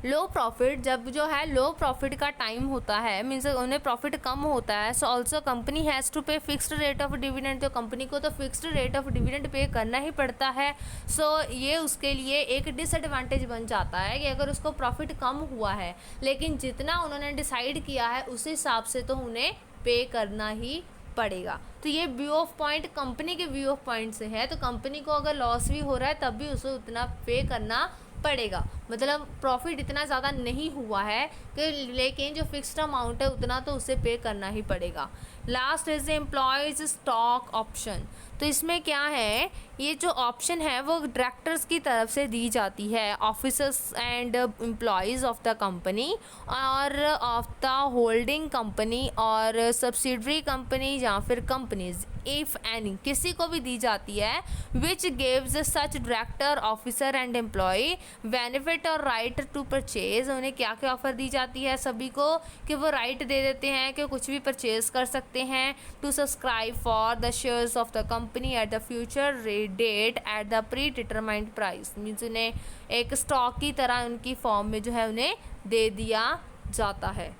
profit, जब जो है लो प्रॉफिट का टाइम होता है, मीन्स उन्हें प्रॉफिट कम होता है, so also company has to pay fixed rate of dividend, तो कंपनी को तो fixed rate of dividend pay करना ही पड़ता है। सो ये उसके लिए एक डिसएडवांटेज बन जाता है कि अगर उसको प्रॉफिट कम हुआ है लेकिन जितना उन्होंने डिसाइड किया है उस हिसाब से तो उन्हें पे करना ही पड़ेगा। तो ये व्यू ऑफ पॉइंट कंपनी के व्यू ऑफ पॉइंट से है, तो कंपनी को अगर लॉस भी हो रहा है तब भी उसे उतना पे करना पड़ेगा, मतलब प्रॉफिट इतना ज़्यादा नहीं हुआ है कि लेकिन जो फिक्स्ड अमाउंट है उतना तो उसे पे करना ही पड़ेगा। Last is employees stock option. तो इसमें क्या है, ये जो ऑप्शन है वो डायरेक्टर्स की तरफ से दी जाती है, officers and employees of the company और ऑफ द होल्डिंग कंपनी और सब्सिडरी कंपनी या फिर कंपनीज, इफ़ एनी, किसी को भी दी जाती है, which gives such director officer and employ benefit और राइट टू परचेज। उन्हें क्या क्या ऑफर दी जाती है सभी को, कि वो राइट दे देते हैं कि कुछ भी परचेज कर सकते हैं, to subscribe for the shares of the company at the future date at the predetermined price, means उन्हें एक स्टॉक की तरह उनकी फॉर्म में जो है उन्हें दे दिया जाता है।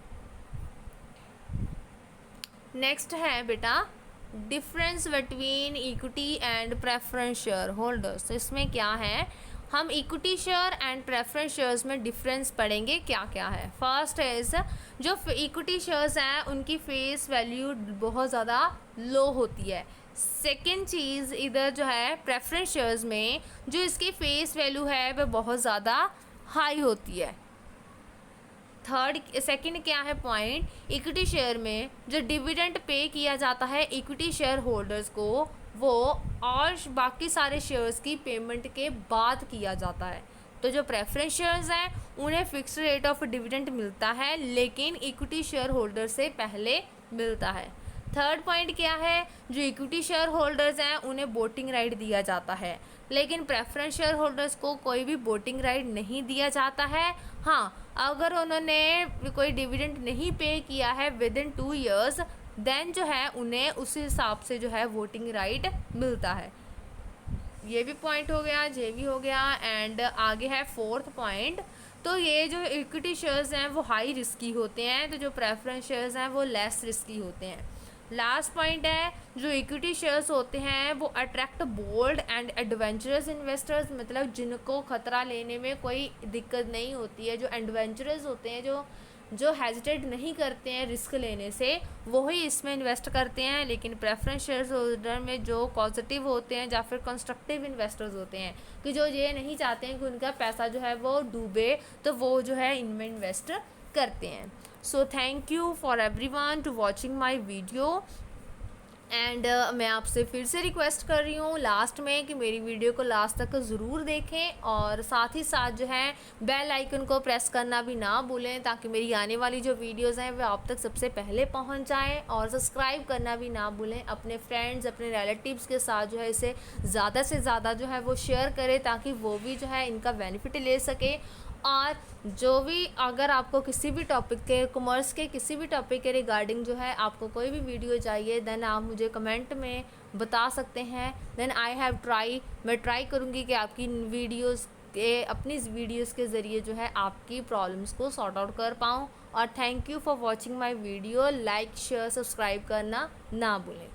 नेक्स्ट है बेटा difference between equity and preference share holders. इसमें क्या है, हम equity share and preference shares में डिफरेंस पढ़ेंगे क्या क्या है। फर्स्ट इज, जो इक्विटी शेयर्स हैं उनकी फेस वैल्यू बहुत ज़्यादा लो होती है। सेकेंड चीज़, इधर जो है प्रेफरेंस शेयर्स में जो इसकी फेस वैल्यू है वह बहुत ज़्यादा हाई होती है। सेकंड क्या है पॉइंट, इक्विटी शेयर में जो डिविडेंड पे किया जाता है इक्विटी शेयर होल्डर्स को, वो और बाकी सारे शेयर्स की पेमेंट के बाद किया जाता है। तो जो प्रेफरेंस शेयर्स हैं उन्हें फिक्स्ड रेट ऑफ डिविडेंड मिलता है लेकिन इक्विटी शेयर होल्डर से पहले मिलता है। थर्ड पॉइंट क्या है, जो इक्विटी शेयर होल्डर्स हैं उन्हें वोटिंग राइट दिया जाता है लेकिन प्रेफरेंस शेयर होल्डर्स को कोई भी वोटिंग राइट नहीं दिया जाता है। हाँ, अगर उन्होंने कोई डिविडेंड नहीं पे किया है विद इन 2 ईयर्स, देन जो है उन्हें उस हिसाब से जो है वोटिंग राइट मिलता है। ये भी पॉइंट हो गया, ये भी हो गया। एंड आगे है फोर्थ पॉइंट, तो ये जो इक्विटी शेयर्स हैं वो हाई रिस्की होते हैं, तो जो प्रेफरेंस शेयर्स हैं वो लेस रिस्की होते हैं। लास्ट पॉइंट है, जो इक्विटी शेयर्स होते हैं वो attract bold and adventurous investors, मतलब जिनको खतरा लेने में कोई दिक्कत नहीं होती है, जो एडवेंचरस होते हैं, जो हेजिटेट नहीं करते हैं रिस्क लेने से, वही इसमें इन्वेस्ट करते हैं। लेकिन प्रेफरेंस शेयर्स होल्डर में जो पॉजिटिव होते हैं या फिर कंस्ट्रक्टिव इन्वेस्टर्स होते हैं कि जो ये नहीं चाहते हैं कि उनका पैसा जो है वो डूबे, तो वो जो है इनमें इन्वेस्ट करते हैं। So thank you for everyone to watching my video. And मैं आपसे फिर से रिक्वेस्ट कर रही हूँ लास्ट में कि मेरी वीडियो को लास्ट तक ज़रूर देखें और साथ ही साथ जो है बेल आइकन को प्रेस करना भी ना भूलें ताकि मेरी आने वाली जो वीडियोज़ हैं वे आप तक सबसे पहले पहुँच जाएँ, और सब्सक्राइब करना भी ना भूलें। अपने फ्रेंड्स, अपने रिलेटिव्स के साथ जो है इसे ज़्यादा से ज़्यादा जो है वो शेयर करें ताकि वो भी जो है इनका बेनिफिट ले सके। और जो भी अगर आपको किसी भी टॉपिक के, कॉमर्स के किसी भी टॉपिक के रिगार्डिंग जो है आपको कोई भी वीडियो चाहिए, देन आप मुझे कमेंट में बता सकते हैं। देन आई हैव ट्राई, मैं ट्राई करूँगी कि आपकी वीडियोस के, अपनी वीडियोस के ज़रिए जो है आपकी प्रॉब्लम्स को सॉर्ट आउट कर पाऊँ। और thank you for watching my video. Like, share, subscribe करना ना भूलें।